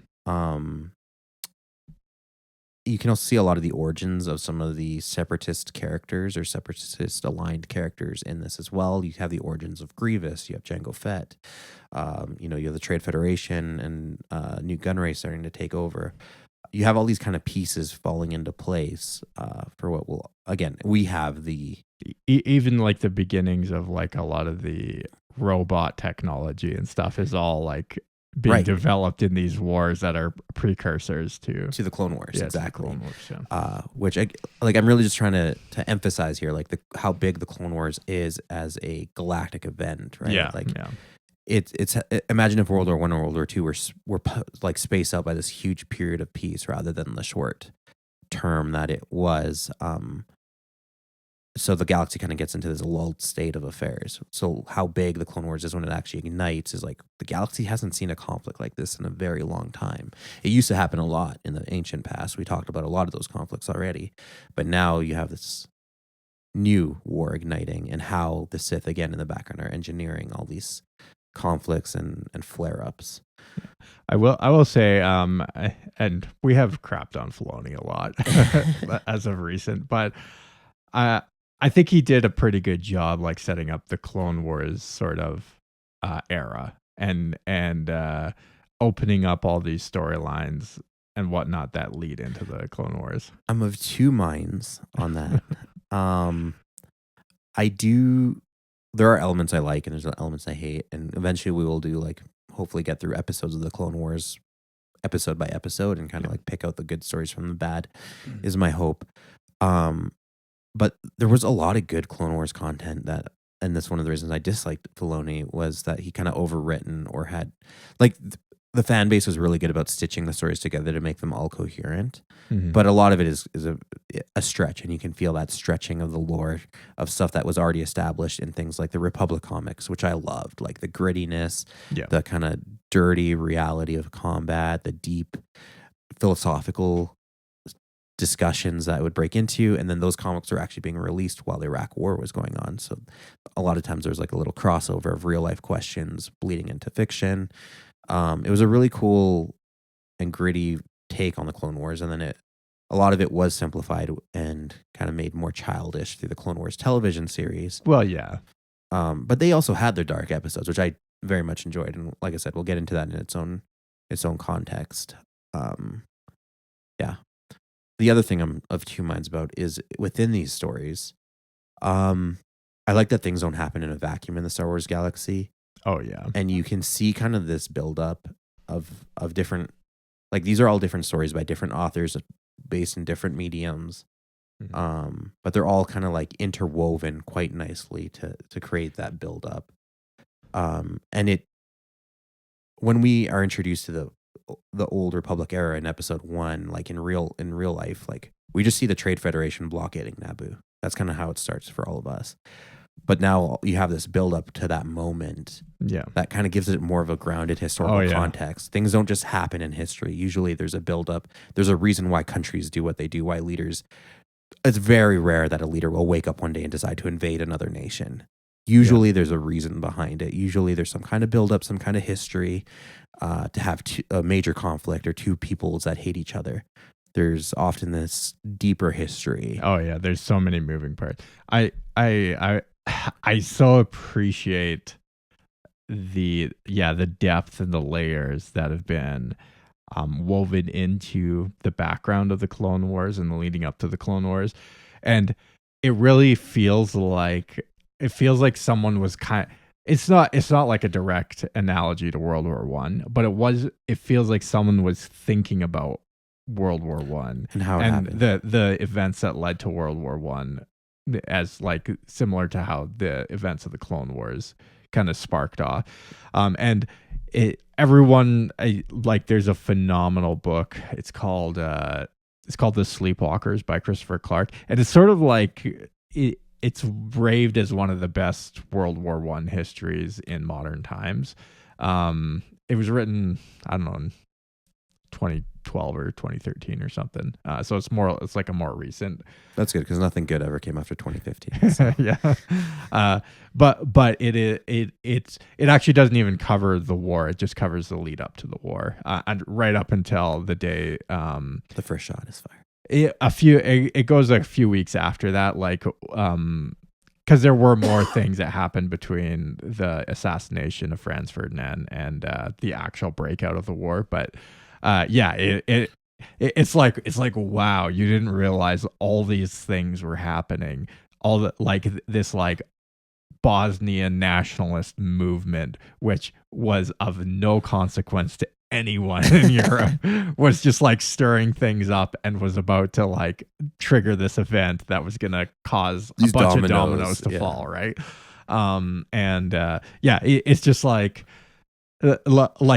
Speaker 6: You can also see a lot of the origins of some of the separatist characters or separatist aligned characters in this as well. You have the origins of Grievous. You have Jango Fett. You have the Trade Federation and New Gunray starting to take over. You have all these kind of pieces falling into place for what will, again, we have the...
Speaker 1: Even like the beginnings of like a lot of the robot technology and stuff is all like being developed in these wars that are precursors to
Speaker 6: the Clone Wars.
Speaker 1: Yeah,
Speaker 6: exactly.
Speaker 1: Clone Wars, yeah.
Speaker 6: Which I'm really just trying to emphasize here, like how big the Clone Wars is as a galactic event, right?
Speaker 1: Yeah.
Speaker 6: It's imagine if World War I or World War II were like spaced out by this huge period of peace rather than the short term that it was. So the galaxy kind of gets into this lulled state of affairs. So how big the Clone Wars is when it actually ignites is like the galaxy hasn't seen a conflict like this in a very long time. It used to happen a lot in the ancient past. We talked about a lot of those conflicts already. But now you have this new war igniting, and how the Sith, again, in the background are engineering all these conflicts and flare-ups.
Speaker 1: I will say, and we have crapped on Filoni a lot as of recent, but I think he did a pretty good job, like setting up the Clone Wars sort of era and opening up all these storylines and whatnot that lead into the Clone Wars.
Speaker 6: I'm of two minds on that. There are elements I like and there's elements I hate, and eventually we will do hopefully get through episodes of the Clone Wars episode by episode and kind of pick out the good stories from the bad, is my hope. But there was a lot of good Clone Wars content and that's one of the reasons I disliked Filoni, was that he kind of overwritten or had the fan base was really good about stitching the stories together to make them all coherent. Mm-hmm. But a lot of it is a stretch, and you can feel that stretching of the lore of stuff that was already established in things like the Republic comics, which I loved, like the grittiness, the kind of dirty reality of combat, the deep philosophical discussions that it would break into, and then those comics were actually being released while the Iraq War was going on. So a lot of times there was a little crossover of real life questions bleeding into fiction. It was a really cool and gritty take on the Clone Wars, and then a lot of it was simplified and kind of made more childish through the Clone Wars television series.
Speaker 1: Well, yeah.
Speaker 6: But they also had their dark episodes, which I very much enjoyed, and like I said, we'll get into that in its own context. Yeah. The other thing I'm of two minds about is within these stories, I like that things don't happen in a vacuum in the Star Wars galaxy.
Speaker 1: Oh, yeah.
Speaker 6: And you can see kind of this buildup of different, these are all different stories by different authors based in different mediums. Mm-hmm. But they're all kind of interwoven quite nicely to create that buildup. And when we are introduced to the Old Republic era in episode 1, in real life, we just see the Trade Federation blockading Naboo. That's kind of how it starts for all of us. But now you have this build up to that moment. Yeah. That kind of gives it more of a grounded historical context. Things don't just happen in history. Usually there's a build up. There's a reason why countries do what they do, why leaders it's very rare that a leader will wake up one day and decide to invade another nation. Usually there's a reason behind it. Usually there's some kind of buildup, some kind of history to have a major conflict or two peoples that hate each other. There's often this deeper history.
Speaker 1: Oh yeah, there's so many moving parts. I so appreciate the depth and the layers that have been woven into the background of the Clone Wars and the leading up to the Clone Wars, and it really feels like someone was it's not like a direct analogy to World War One, but it feels like someone was thinking about World War One
Speaker 6: and how it
Speaker 1: and
Speaker 6: happened.
Speaker 1: the events that led to World War One as like similar to how the events of the Clone Wars kind of sparked off. And there's a phenomenal book. It's called The Sleepwalkers by Christopher Clark, and it's sort of like it's raved as one of the best World War One histories in modern times. It was written, I don't know, in 2012 or 2013 or something. So it's like a more recent.
Speaker 6: That's good because nothing good ever came after 2015. So.
Speaker 1: Yeah. But it actually doesn't even cover the war. It just covers the lead up to the war, and right up until the day.
Speaker 6: The first shot is fire.
Speaker 1: It goes a few weeks after that, like because there were more things that happened between the assassination of Franz Ferdinand and the actual breakout of the war. But it's like wow, you didn't realize all these things were happening. All the like this like Bosnian nationalist movement, which was of no consequence to anyone in Europe, was just like stirring things up and was about to like trigger this event that was gonna cause a bunch of dominoes to fall, right? It's just like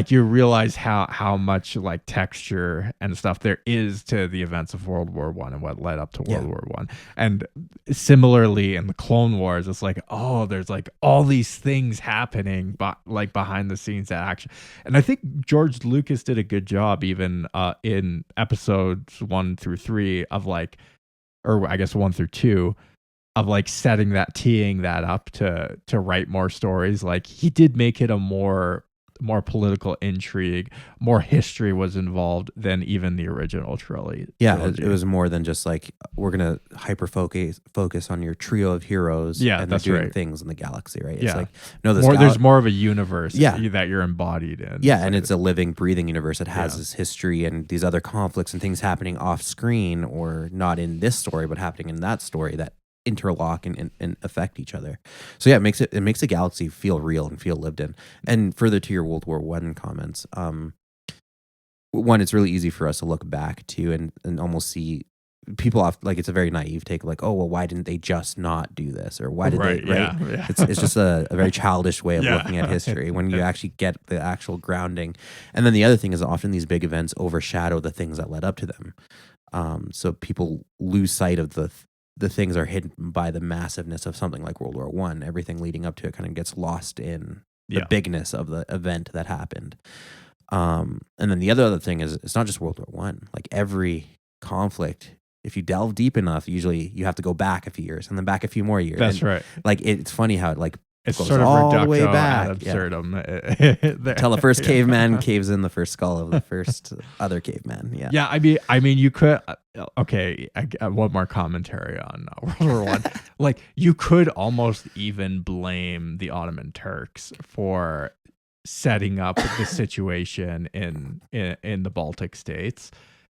Speaker 1: you realize how much like texture and stuff there is to the events of World War One and what led up to World War One. And similarly in the Clone Wars, it's like, oh, there's like all these things happening, but like behind the scenes that action. And I think George Lucas did a good job even in episodes 1 through 3 of like, or I guess 1 through 2, of like teeing that up to write more stories. Like he did make it a more political intrigue, more history was involved than even the original trilogy.
Speaker 6: It was more than just like, we're gonna hyper focus on your trio of heroes.
Speaker 1: Yeah,
Speaker 6: and
Speaker 1: that's
Speaker 6: they're doing
Speaker 1: right.
Speaker 6: Things in the galaxy, right?
Speaker 1: Yeah.
Speaker 6: It's like, no,
Speaker 1: there's more of a universe that you're embodied in.
Speaker 6: Yeah, and it's a living, breathing universe that has this history and these other conflicts and things happening off screen, or not in this story, but happening in that story that interlock and affect each other. So yeah, it makes a galaxy feel real and feel lived in. And further to your World War One comments, one, it's really easy for us to look back to and almost see people off, like it's a very naive take, like, oh well, why didn't they just not do this, or why did they? Right?
Speaker 1: Yeah.
Speaker 6: It's just a very childish way of looking at history when you actually get the actual grounding. And then the other thing is often these big events overshadow the things that led up to them. So people lose sight of the things are hidden by the massiveness of something like World War One. Everything leading up to it kind of gets lost in the bigness of the event that happened. And then the other thing is, it's not just World War One. Like every conflict, if you delve deep enough, usually you have to go back a few years and then back a few more years.
Speaker 1: That's right.
Speaker 6: Like it's funny how it like
Speaker 1: it's
Speaker 6: goes
Speaker 1: sort of
Speaker 6: all the
Speaker 1: reducto
Speaker 6: way back.
Speaker 1: ad absurdum.
Speaker 6: Until the first caveman caves in the first skull of the first other caveman. Yeah.
Speaker 1: Yeah. I mean, you could. Okay, I got one more commentary on World War One. Like, you could almost even blame the Ottoman Turks for setting up the situation in the Baltic states.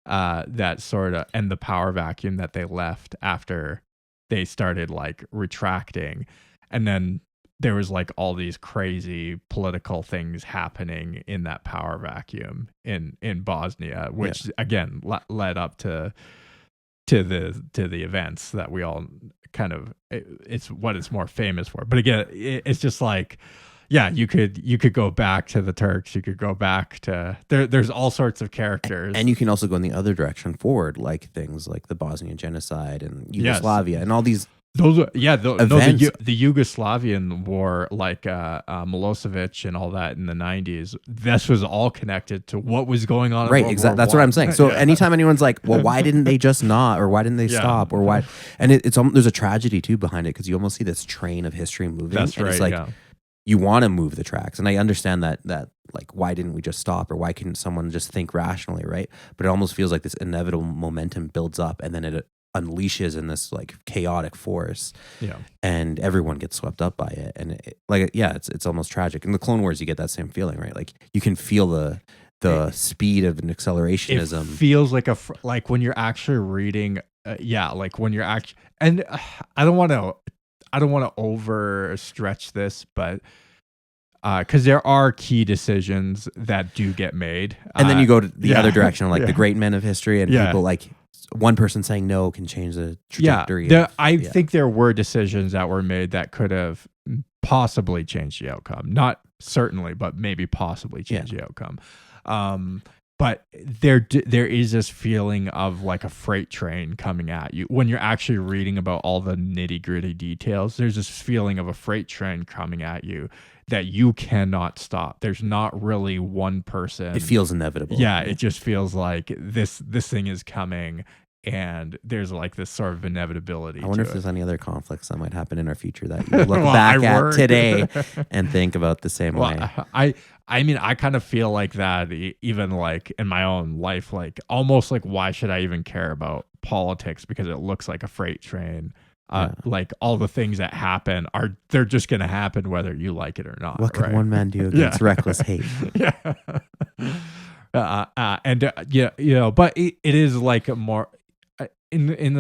Speaker 1: That sort of, and the power vacuum that they left after they started like retracting, and then there was like all these crazy political things happening in that power vacuum in Bosnia, which again led up to the events that we all kind of, it's what it's more famous for. But again, it's just like, yeah, you could go back to the Turks, you could go back to there's all sorts of characters,
Speaker 6: and you can also go in the other direction forward, like things like the Bosnian genocide and Yugoslavia and all these
Speaker 1: Those are,
Speaker 6: Events.
Speaker 1: the Yugoslavian war, like Milosevic and all that in the 90s, this was all connected to what was going on.
Speaker 6: Right, exactly. That's what I'm saying. So anytime anyone's like, well, why didn't they just not, or why didn't they stop, or why? And there's a tragedy too behind it, because you almost see this train of history moving.
Speaker 1: That's
Speaker 6: and
Speaker 1: right.
Speaker 6: It's like you want to move the tracks, and I understand that like, why didn't we just stop, or why couldn't someone just think rationally, right? But it almost feels like this inevitable momentum builds up, and then it unleashes in this like chaotic force, and everyone gets swept up by it, and it's almost tragic. In the Clone Wars, you get that same feeling, right? Like you can feel the speed of an accelerationism.
Speaker 1: It feels like like when you're actually reading, like when you're actually, and I don't want to overstretch this, but because there are key decisions that do get made,
Speaker 6: and then you go to the other direction, like the great men of history, and people like. One person saying no can change the trajectory.
Speaker 1: I think there were decisions that were made that could have possibly changed the outcome. Not certainly, but maybe possibly changed the outcome. But there is this feeling of like a freight train coming at you. When you're actually reading about all the nitty gritty details, there's this feeling of a freight train coming at you that you cannot stop. There's not really one person.
Speaker 6: It feels inevitable.
Speaker 1: Yeah, it just feels like this thing is coming, and there's like this sort of inevitability.
Speaker 6: I wonder if
Speaker 1: to
Speaker 6: there's any other conflicts that might happen in our future that you look back at today and think about the same way.
Speaker 1: I mean, I kind of feel like that even like in my own life, like almost like, why should I even care about politics? Because it looks like a freight train. Like all the things that happen they're just going to happen whether you like it or not.
Speaker 6: What can one man do against reckless hate?
Speaker 1: But it is like a more in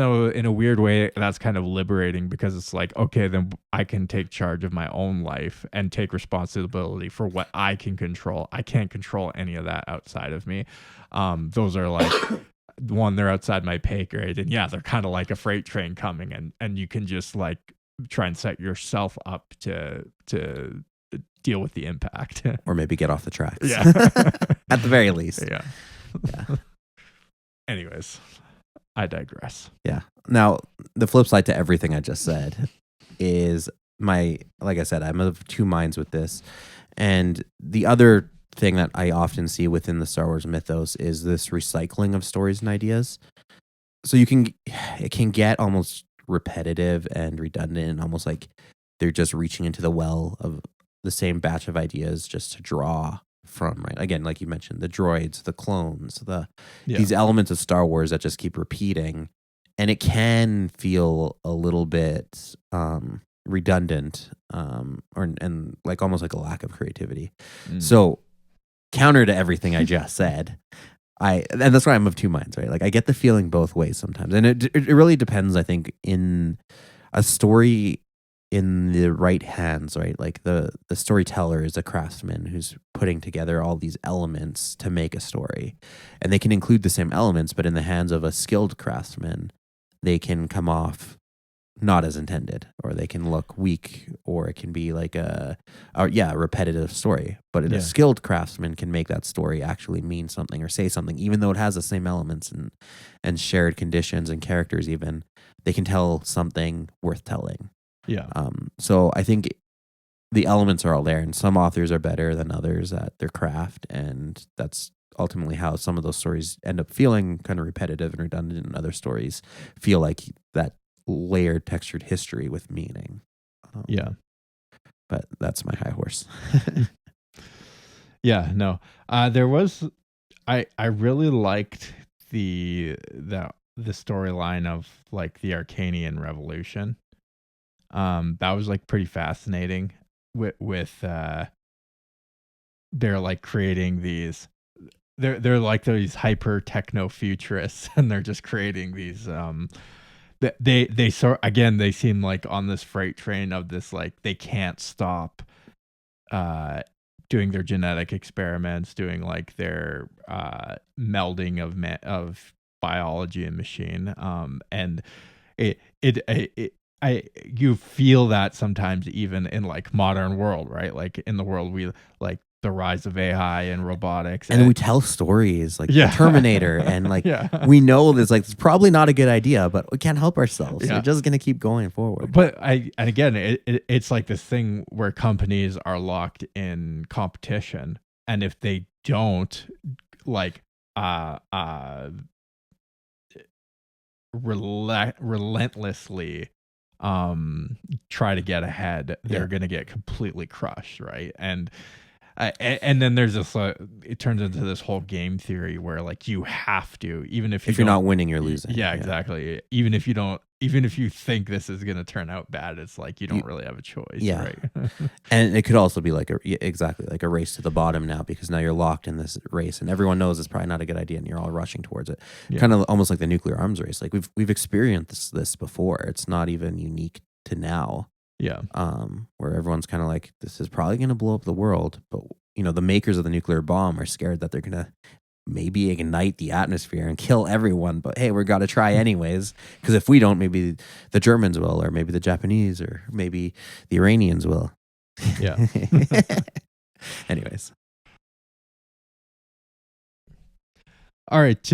Speaker 1: a weird way that's kind of liberating, because it's like, okay, then I can take charge of my own life and take responsibility for what I can control. I can't control any of that outside of me. Those are like they're outside my pay grade, and they're kind of like a freight train coming, and you can just like try and set yourself up to deal with the impact,
Speaker 6: or maybe get off the tracks.
Speaker 1: At
Speaker 6: the very least.
Speaker 1: Anyways, I digress.
Speaker 6: Now the flip side to everything I just said is like I said, I'm of two minds with this, and the other thing that I often see within the Star Wars mythos is this recycling of stories and ideas. So it can get almost repetitive and redundant, and almost like they're just reaching into the well of the same batch of ideas just to draw from, right? Again, like you mentioned, the droids, the clones, these elements of Star Wars that just keep repeating, and it can feel a little bit redundant, and like almost like a lack of creativity. So counter to everything I just said, and that's why I'm of two minds, right? Like I get the feeling both ways sometimes, and it really depends. I think in a story in the right hands, right? Like the storyteller is a craftsman who's putting together all these elements to make a story, and they can include the same elements, but in the hands of a skilled craftsman, they can come off not as intended, or they can look weak, or it can be like a repetitive story. But a skilled craftsman can make that story actually mean something or say something, even though it has the same elements and shared conditions and characters. Even they can tell something worth telling. So I think the elements are all there, and some authors are better than others at their craft, and that's ultimately how some of those stories end up feeling kind of repetitive and redundant, and other stories feel like that layered, textured history with meaning. But that's my high horse.
Speaker 1: There was I really liked the storyline of like the Arcanian Revolution. That was like pretty fascinating with they're like creating these they're like these hyper techno futurists, and they're just creating these they seem like on this freight train of this, like they can't stop doing their genetic experiments, doing like their melding of biology and machine, and you feel that sometimes even in like modern world, right? Like in the world we like the rise of AI and robotics.
Speaker 6: And then we tell stories like
Speaker 1: Yeah.
Speaker 6: the Terminator, and like
Speaker 1: Yeah.
Speaker 6: we know this, like, it's probably not a good idea, but we can't help ourselves.
Speaker 1: Yeah.
Speaker 6: We're just gonna keep going forward.
Speaker 1: But it's like this thing where companies are locked in competition, and if they don't like relentlessly try to get ahead, they're going to get completely crushed, right? And then there's this it turns into this whole game theory where like you have to, even if
Speaker 6: you're not winning, you're losing.
Speaker 1: Yeah, exactly. Even if you think this is going to turn out bad, it's like you don't really have a choice.
Speaker 6: Yeah.
Speaker 1: Right?
Speaker 6: And it could also be like like a race to the bottom now, because now you're locked in this race and everyone knows it's probably not a good idea and you're all rushing towards it.
Speaker 1: Yeah.
Speaker 6: Kind of almost like the nuclear arms race. Like we've experienced this before. It's not even unique to now.
Speaker 1: Yeah.
Speaker 6: Where everyone's kind of like, this is probably going to blow up the world, but the makers of the nuclear bomb are scared that they're going to maybe ignite the atmosphere and kill everyone, but hey, we're got to try anyways, because if we don't, maybe the Germans will, or maybe the Japanese, or maybe the Iranians will.
Speaker 1: Yeah.
Speaker 6: Anyways.
Speaker 1: All right,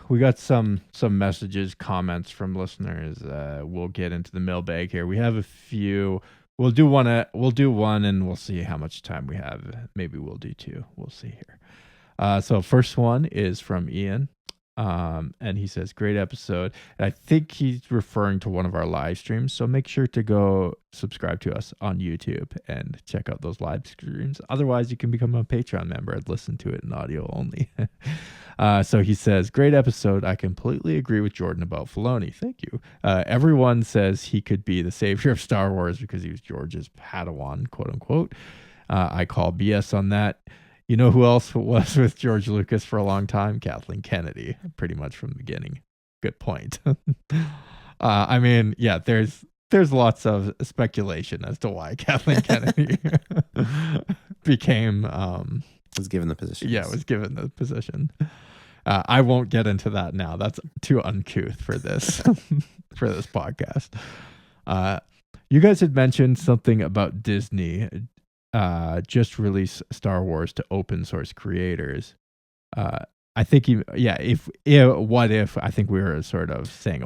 Speaker 1: we got some messages, comments from listeners. We'll get into the mailbag here. We have a few. We'll do one, and we'll see how much time we have. Maybe we'll do two. We'll see here. So first one is from Ian, and he says, "Great episode." And I think he's referring to one of our live streams. So make sure to go subscribe to us on YouTube and check out those live streams. Otherwise, you can become a Patreon member and listen to it in audio only. So he says, "Great episode. I completely agree with Jordan about Filoni. Thank you. Everyone says he could be the savior of Star Wars because he was George's Padawan, quote unquote. I call BS on that. You know who else was with George Lucas for a long time? Kathleen Kennedy, pretty much from the beginning. Good point." I mean, yeah, there's lots of speculation as to why Kathleen Kennedy became
Speaker 6: was given the position.
Speaker 1: Yeah, was given the position. I won't get into that now. That's too uncouth for this for this podcast. You guys had mentioned something about Disney just release Star Wars to open source creators. I think what if I think we were sort of saying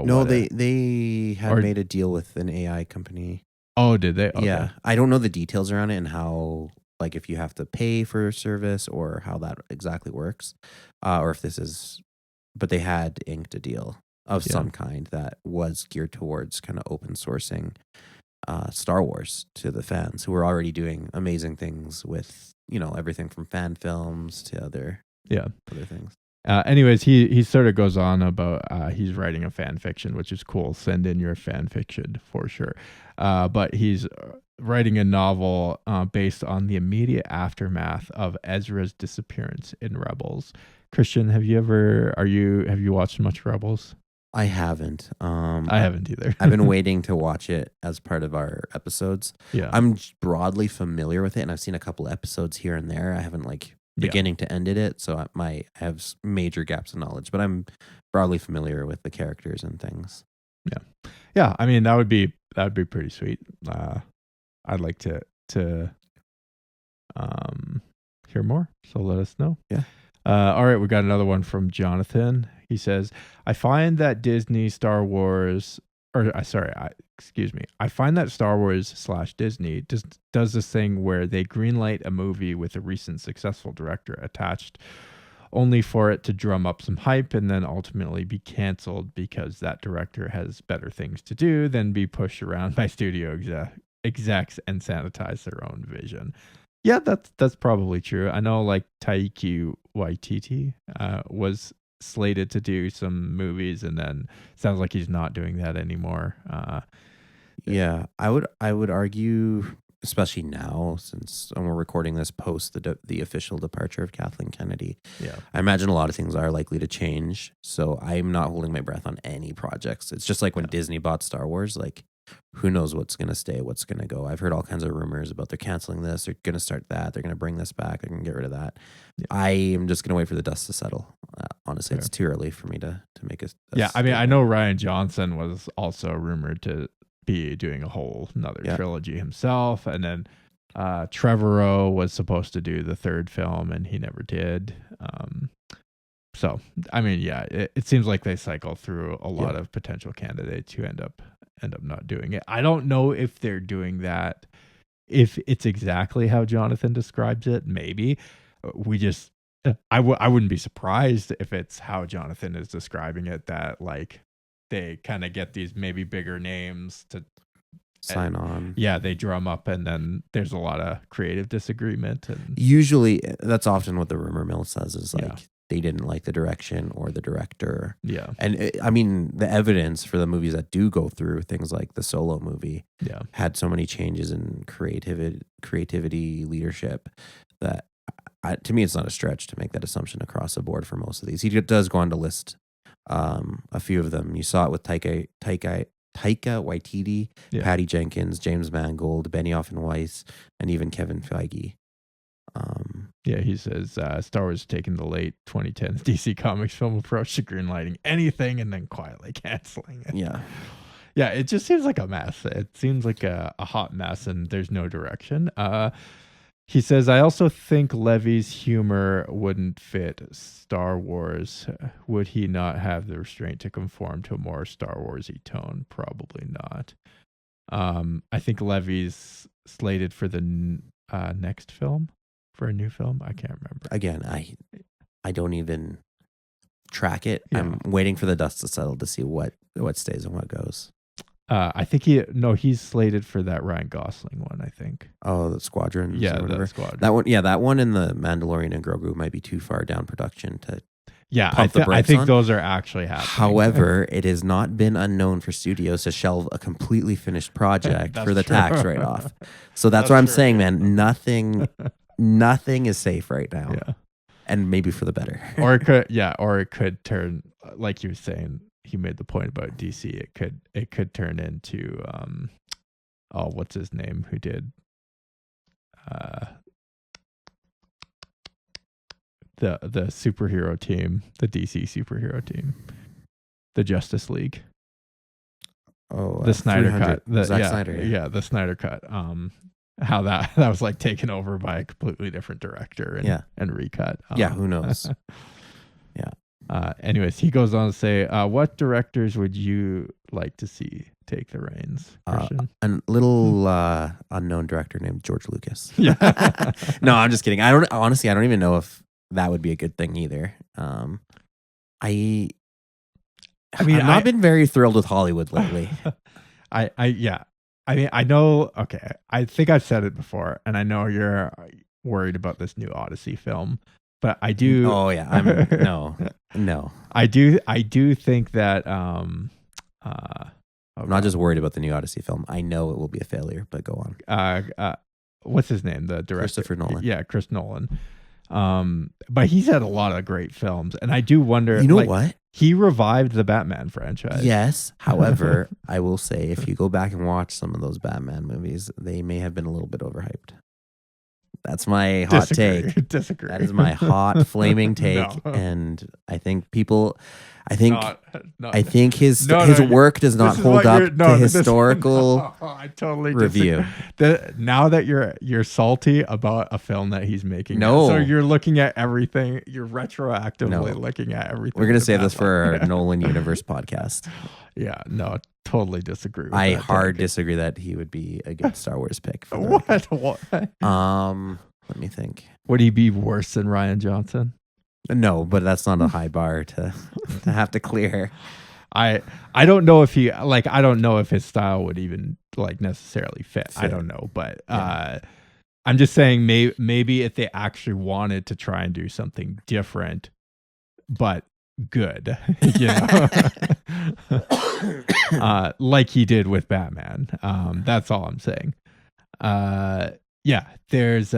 Speaker 6: they had made a deal with an AI company.
Speaker 1: Oh, did they? Okay.
Speaker 6: Yeah, I don't know the details around it and how, like, if you have to pay for a service or how that exactly works, or if this is, but they had inked a deal of some kind that was geared towards kind of open sourcing Star Wars to the fans who were already doing amazing things with, everything from fan films to other things.
Speaker 1: Anyways, he sort of goes on about he's writing a fan fiction, which is cool. Send in your fan fiction for sure. But he's writing a novel based on the immediate aftermath of Ezra's disappearance in Rebels. Christian, have you watched much Rebels?
Speaker 6: I haven't.
Speaker 1: I haven't either.
Speaker 6: I've been waiting to watch it as part of our episodes.
Speaker 1: Yeah,
Speaker 6: I'm broadly familiar with it, and I've seen a couple episodes here and there. I haven't beginning to ended it, so I have major gaps of knowledge, but I'm broadly familiar with the characters and things.
Speaker 1: Yeah. I mean, that would be pretty sweet. I'd like to hear more, so let us know.
Speaker 6: Yeah.
Speaker 1: All right, we got another one from Jonathan. He says, I find that Star Wars / Disney does this thing where they greenlight a movie with a recent successful director attached, only for it to drum up some hype and then ultimately be canceled because that director has better things to do than be pushed around by studio execs and sanitize their own vision. Yeah, that's probably true. I know, like, Taiki Waititi was slated to do some movies, and then sounds like he's not doing that anymore.
Speaker 6: Yeah, I would argue, especially now, since we're recording this post the official departure of Kathleen Kennedy.
Speaker 1: Yeah,
Speaker 6: I imagine a lot of things are likely to change. So I'm not holding my breath on any projects. It's just like when Disney bought Star Wars, like, who knows what's going to stay, what's going to go. I've heard all kinds of rumors about they're canceling this, they're going to start that, they're going to bring this back, they're going to get rid of that. Yeah. I am just going to wait for the dust to settle. Honestly, It's too early for me to make a
Speaker 1: I mean, I know Rian Johnson was also rumored to be doing a whole another trilogy himself, and then Trevorrow was supposed to do the third film, and he never did. So, I mean, yeah, it seems like they cycle through a lot of potential candidates who end up not doing it. I don't know if they're doing that, if it's exactly how Jonathan describes it. Maybe I wouldn't be surprised if it's how Jonathan is describing it, that like they kind of get these maybe bigger names to
Speaker 6: sign on.
Speaker 1: Yeah, they drum up, and then there's a lot of creative disagreement. And
Speaker 6: usually, that's often what the rumor mill says, is like they didn't like the direction or the director.
Speaker 1: Yeah,
Speaker 6: and I mean, the evidence for the movies that do go through, things like the Solo movie, had so many changes in creativity, leadership, that to me, it's not a stretch to make that assumption across the board for most of these. He does go on to list a few of them. You saw it with Taika Waititi, Patty Jenkins, James Mangold, Benioff and Weiss, and even Kevin Feige.
Speaker 1: He says Star Wars is taking the late 2010s DC Comics film approach to greenlighting anything and then quietly canceling it. Yeah, it just seems like a mess. It seems like a hot mess, and there's no direction. He says, I also think Levy's humor wouldn't fit Star Wars. Would he not have the restraint to conform to a more Star Wars-y tone? Probably not. I think Levy's slated for the next film, for a new film. I can't remember.
Speaker 6: Again, I don't even track it. I'm waiting for the dust to settle to see what stays and what goes.
Speaker 1: I think he's slated for that Ryan Gosling one, I think.
Speaker 6: Oh, the Squadron.
Speaker 1: Yeah, the Squadron.
Speaker 6: That one and the Mandalorian and Grogu might be too far down production to
Speaker 1: pump the brakes I think on. Those are actually happening.
Speaker 6: However, it has not been unknown for studios to shelve a completely finished project for the tax write-off. So that's what I'm saying, man. Nothing is safe right now. Yeah. And maybe for the better.
Speaker 1: or it could turn, like you were saying, he made the point about DC. It could turn into what's his name? Who did the superhero team, the DC superhero team, the Justice League.
Speaker 6: Oh,
Speaker 1: the Snyder cut.
Speaker 6: Zack Snyder.
Speaker 1: Yeah, the Snyder cut. How that was like taken over by a completely different director and recut.
Speaker 6: Who knows?
Speaker 1: Anyways, he goes on to say, what directors would you like to see take the reins?
Speaker 6: A little unknown director named George Lucas.
Speaker 1: Yeah.
Speaker 6: No, I'm just kidding. I don't even know if that would be a good thing either. I've not been very thrilled with Hollywood lately.
Speaker 1: I mean, I know, okay, I think I've said it before, and I know you're worried about this new Odyssey film, but I do.
Speaker 6: Oh yeah, no. I
Speaker 1: do think that. I'm
Speaker 6: not just worried about the new Odyssey film. I know it will be a failure, but go on.
Speaker 1: What's his name? The director,
Speaker 6: Christopher Nolan.
Speaker 1: Yeah, Chris Nolan. But he's had a lot of great films, and I do wonder.
Speaker 6: You know what?
Speaker 1: He revived the Batman franchise.
Speaker 6: Yes. However, I will say, if you go back and watch some of those Batman movies, they may have been a little bit overhyped. That's my hot take.
Speaker 1: Disagree.
Speaker 6: That is my hot flaming take, and I think I think his work does not hold up to historical
Speaker 1: I totally
Speaker 6: review.
Speaker 1: Now that you're salty about a film that he's making, so you're looking at everything. You're retroactively looking at everything.
Speaker 6: We're gonna save this for our Nolan Universe podcast.
Speaker 1: Yeah, no, totally disagree.
Speaker 6: I disagree that he would be a good Star Wars pick. For
Speaker 1: What?
Speaker 6: Let me think.
Speaker 1: Would he be worse than Rian Johnson?
Speaker 6: No, but that's not a high bar to have to clear.
Speaker 1: I don't know if I don't know if his style would even necessarily fit. I don't know, but I'm just saying maybe if they actually wanted to try and do something different, but good, like he did with Batman. That's all I'm saying. There's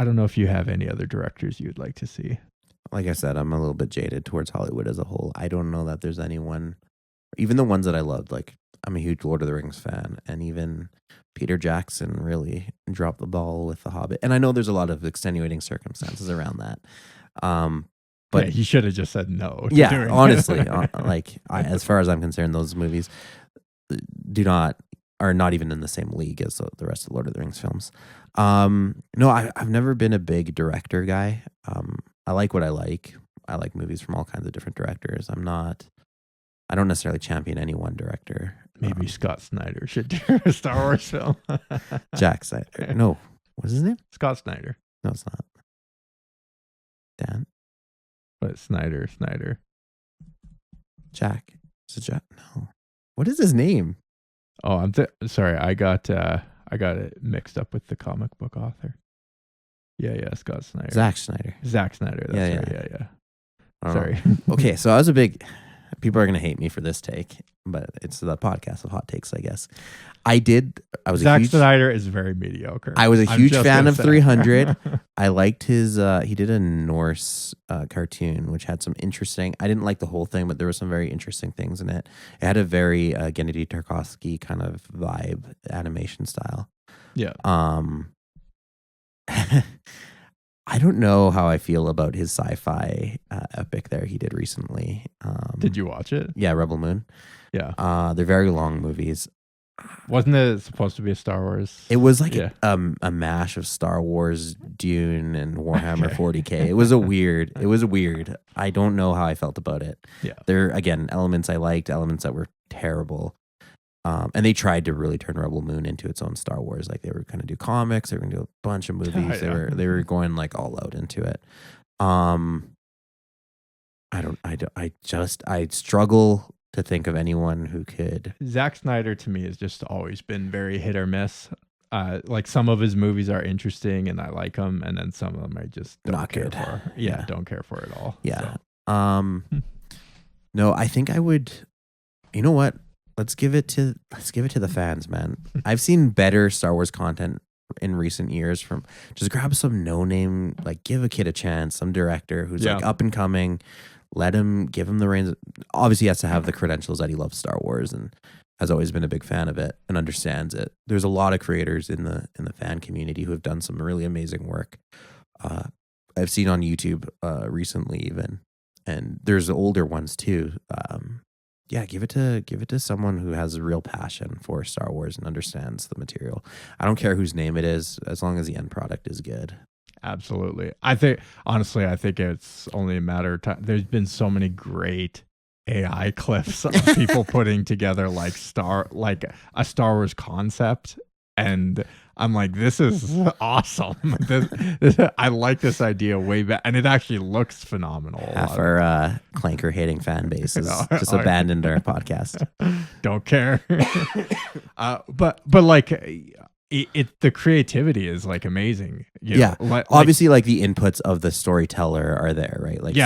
Speaker 1: I don't know if you have any other directors you'd like to see.
Speaker 6: Like I said, I'm a little bit jaded towards Hollywood as a whole. I don't know that there's anyone, even the ones that I loved. Like, I'm a huge Lord of the Rings fan, and even Peter Jackson really dropped the ball with The Hobbit. And I know there's a lot of extenuating circumstances around that. But
Speaker 1: he should have just said no.
Speaker 6: Honestly, as far as I'm concerned, those movies do not are not even in the same league as the rest of the Lord of the Rings films. No, I've never been a big director guy. I like what I like. I like movies from all kinds of different directors. I don't necessarily champion any one director.
Speaker 1: Maybe Scott Snyder should do a Star Wars film.
Speaker 6: Jack Snyder. No, what's his name?
Speaker 1: Scott Snyder.
Speaker 6: No, it's not. Dan?
Speaker 1: But Snyder.
Speaker 6: Jack. Is it Jack? No. What is his name?
Speaker 1: Oh, I'm sorry. I got it mixed up with the comic book author. Yeah, Scott Snyder.
Speaker 6: Zack Snyder.
Speaker 1: Zack Snyder. That's right. Yeah. Sorry.
Speaker 6: Okay, so I was a big... People are going to hate me for this take, but it's the podcast of hot takes, I guess.
Speaker 1: Zack Snyder is very mediocre.
Speaker 6: I was a huge fan of 300. I liked his, he did a Norse cartoon, which had some interesting, I didn't like the whole thing, but there were some very interesting things in it. It had a very Gennady Tarkovsky kind of vibe, animation style.
Speaker 1: Yeah.
Speaker 6: I don't know how I feel about his sci-fi epic there he did recently.
Speaker 1: Did you watch it?
Speaker 6: Yeah, Rebel Moon.
Speaker 1: Yeah.
Speaker 6: They're very long movies.
Speaker 1: Wasn't it supposed to be a Star Wars?
Speaker 6: It was like a mash of Star Wars, Dune, and Warhammer 40K. It was weird. I don't know how I felt about it.
Speaker 1: Yeah.
Speaker 6: There, again, elements I liked, elements that were terrible. And they tried to really turn Rebel Moon into its own Star Wars. Like they were going to do comics, they were going to do a bunch of movies. They were going like all out into it. I struggle to think of anyone who could.
Speaker 1: Zack Snyder to me has just always been very hit or miss. Like some of his movies are interesting and I like them, and then some of them I just don't
Speaker 6: Not
Speaker 1: care
Speaker 6: good.
Speaker 1: for. Yeah, don't care for at all.
Speaker 6: Yeah.
Speaker 1: So.
Speaker 6: No, I think I would. You know what? Let's give it to the fans, man. I've seen better Star Wars content in recent years. From just grab some no-name, like give a kid a chance, some director who's like up and coming. Give him the reins. Obviously, he has to have the credentials that he loves Star Wars and has always been a big fan of it and understands it. There's a lot of creators in the fan community who have done some really amazing work. I've seen on YouTube recently even, and there's older ones too. Give it to someone who has a real passion for Star Wars and understands the material. I don't care whose name it is, as long as the end product is good.
Speaker 1: Absolutely. I think it's only a matter of time. There's been so many great AI clips of people putting together like a Star Wars concept, and I'm like, this is awesome. I like this idea way better, and it actually looks phenomenal.
Speaker 6: Half our clanker hating fan base is just abandoned our podcast.
Speaker 1: Don't care. But like the creativity is like amazing.
Speaker 6: Obviously, like the inputs of the storyteller are there, right? Like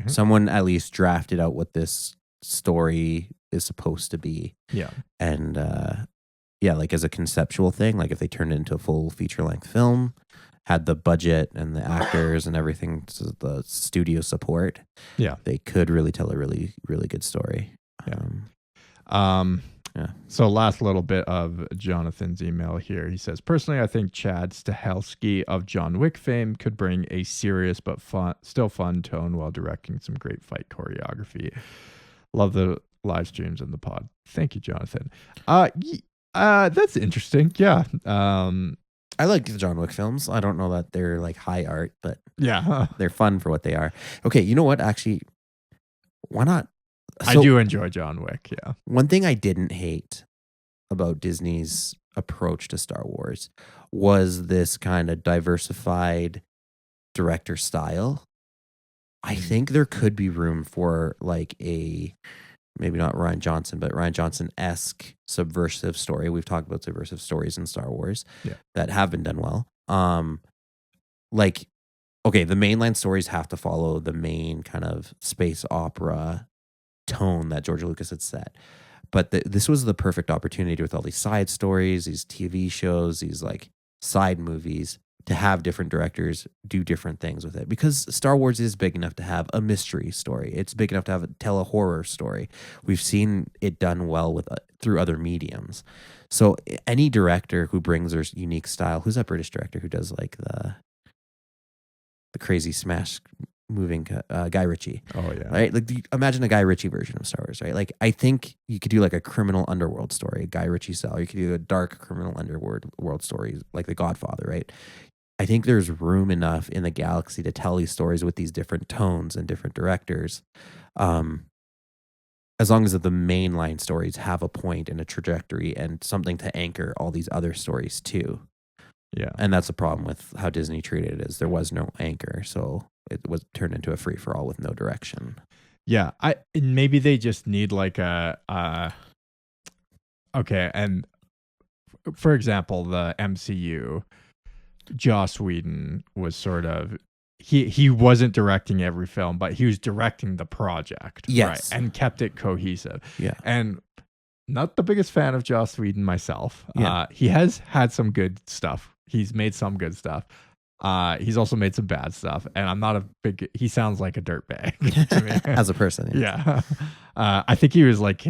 Speaker 6: someone at least drafted out what this story is supposed to be.
Speaker 1: Yeah,
Speaker 6: and like as a conceptual thing, like if they turned it into a full feature-length film, had the budget and the actors and everything, the studio support, they could really tell a really, really good story.
Speaker 1: So last little bit of Jonathan's email here. He says, personally, I think Chad Stahelski of John Wick fame could bring a serious but still fun tone while directing some great fight choreography. Love the live streams and the pod. Thank you, Jonathan. That's interesting. Yeah.
Speaker 6: I like the John Wick films. I don't know that they're like high art, but they're fun for what they are. Okay, you know what? Actually, why not?
Speaker 1: I do enjoy John Wick, yeah.
Speaker 6: One thing I didn't hate about Disney's approach to Star Wars was this kind of diversified director style. I think there could be room for like a, maybe not Rian Johnson, but Rian Johnson-esque subversive story. We've talked about subversive stories in Star Wars that have been done well. The mainline stories have to follow the main kind of space opera tone that George Lucas had set. But this was the perfect opportunity with all these side stories, these TV shows, these like side movies, to have different directors do different things with it. Because Star Wars is big enough to have a mystery story. It's big enough to tell a horror story. We've seen it done well through other mediums. So any director who brings their unique style, who's that British director who does like the crazy smash moving Guy Ritchie.
Speaker 1: Oh yeah.
Speaker 6: Right? Like, imagine a Guy Ritchie version of Star Wars, right? Like, I think you could do like a criminal underworld story, Guy Ritchie style. You could do a dark criminal underworld story, like The Godfather, right? I think there's room enough in the galaxy to tell these stories with these different tones and different directors. As long as the mainline stories have a point and a trajectory and something to anchor all these other stories too.
Speaker 1: Yeah.
Speaker 6: And that's the problem with how Disney treated it, is there was no anchor. So it was turned into a free for all with no direction.
Speaker 1: Yeah. Maybe they just need like okay. And for example, the MCU, Joss Whedon was sort of, he wasn't directing every film, but he was directing the project.
Speaker 6: Yes.
Speaker 1: Right, and kept it cohesive.
Speaker 6: Yeah.
Speaker 1: And not the biggest fan of Joss Whedon myself.
Speaker 6: Yeah.
Speaker 1: He has had some good stuff. He's made some good stuff. He's also made some bad stuff. And I'm not a big, he sounds like a dirtbag to me.
Speaker 6: As a person.
Speaker 1: Yeah. I think he was like,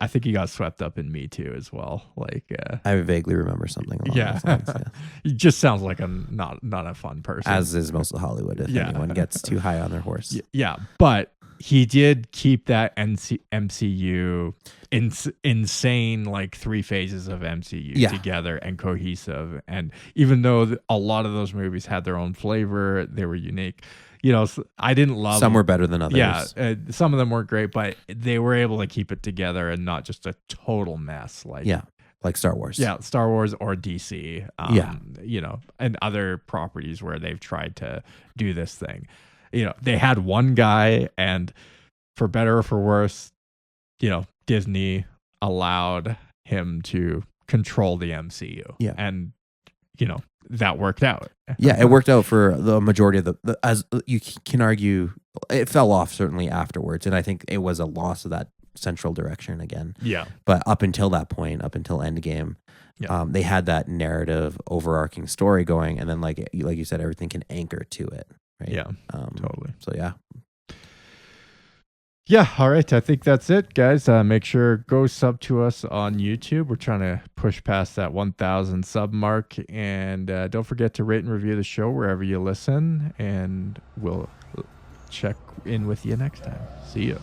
Speaker 1: I think he got swept up in Me Too as well. Like,
Speaker 6: I vaguely remember something along those lines. Yeah.
Speaker 1: He just sounds like a not a fun person.
Speaker 6: As is most of Hollywood, if anyone gets too high on their horse.
Speaker 1: Yeah, but he did keep that MCU insane, like 3 phases of MCU together and cohesive. And even though a lot of those movies had their own flavor, they were unique. You know, I didn't love
Speaker 6: some
Speaker 1: them.
Speaker 6: were better than others.
Speaker 1: Yeah, some of them weren't great, but they were able to keep it together and not just a total mess.
Speaker 6: Like Star Wars.
Speaker 1: Yeah, Star Wars or DC. You know, and other properties where they've tried to do this thing. You know, they had one guy, and for better or for worse, you know, Disney allowed him to control the MCU.
Speaker 6: Yeah.
Speaker 1: And, you know, that worked out.
Speaker 6: Yeah, it worked out for the majority of the as you can argue, it fell off certainly afterwards. And I think it was a loss of that central direction again.
Speaker 1: Yeah.
Speaker 6: But up until that point, up until Endgame, they had that narrative overarching story going. And then like you said, everything can anchor to it. Right?
Speaker 1: Yeah, totally.
Speaker 6: So yeah.
Speaker 1: Yeah, all right. I think that's it, guys. Make sure go sub to us on YouTube. We're trying to push past that 1,000 sub mark. And don't forget to rate and review the show wherever you listen. And we'll check in with you next time. See you.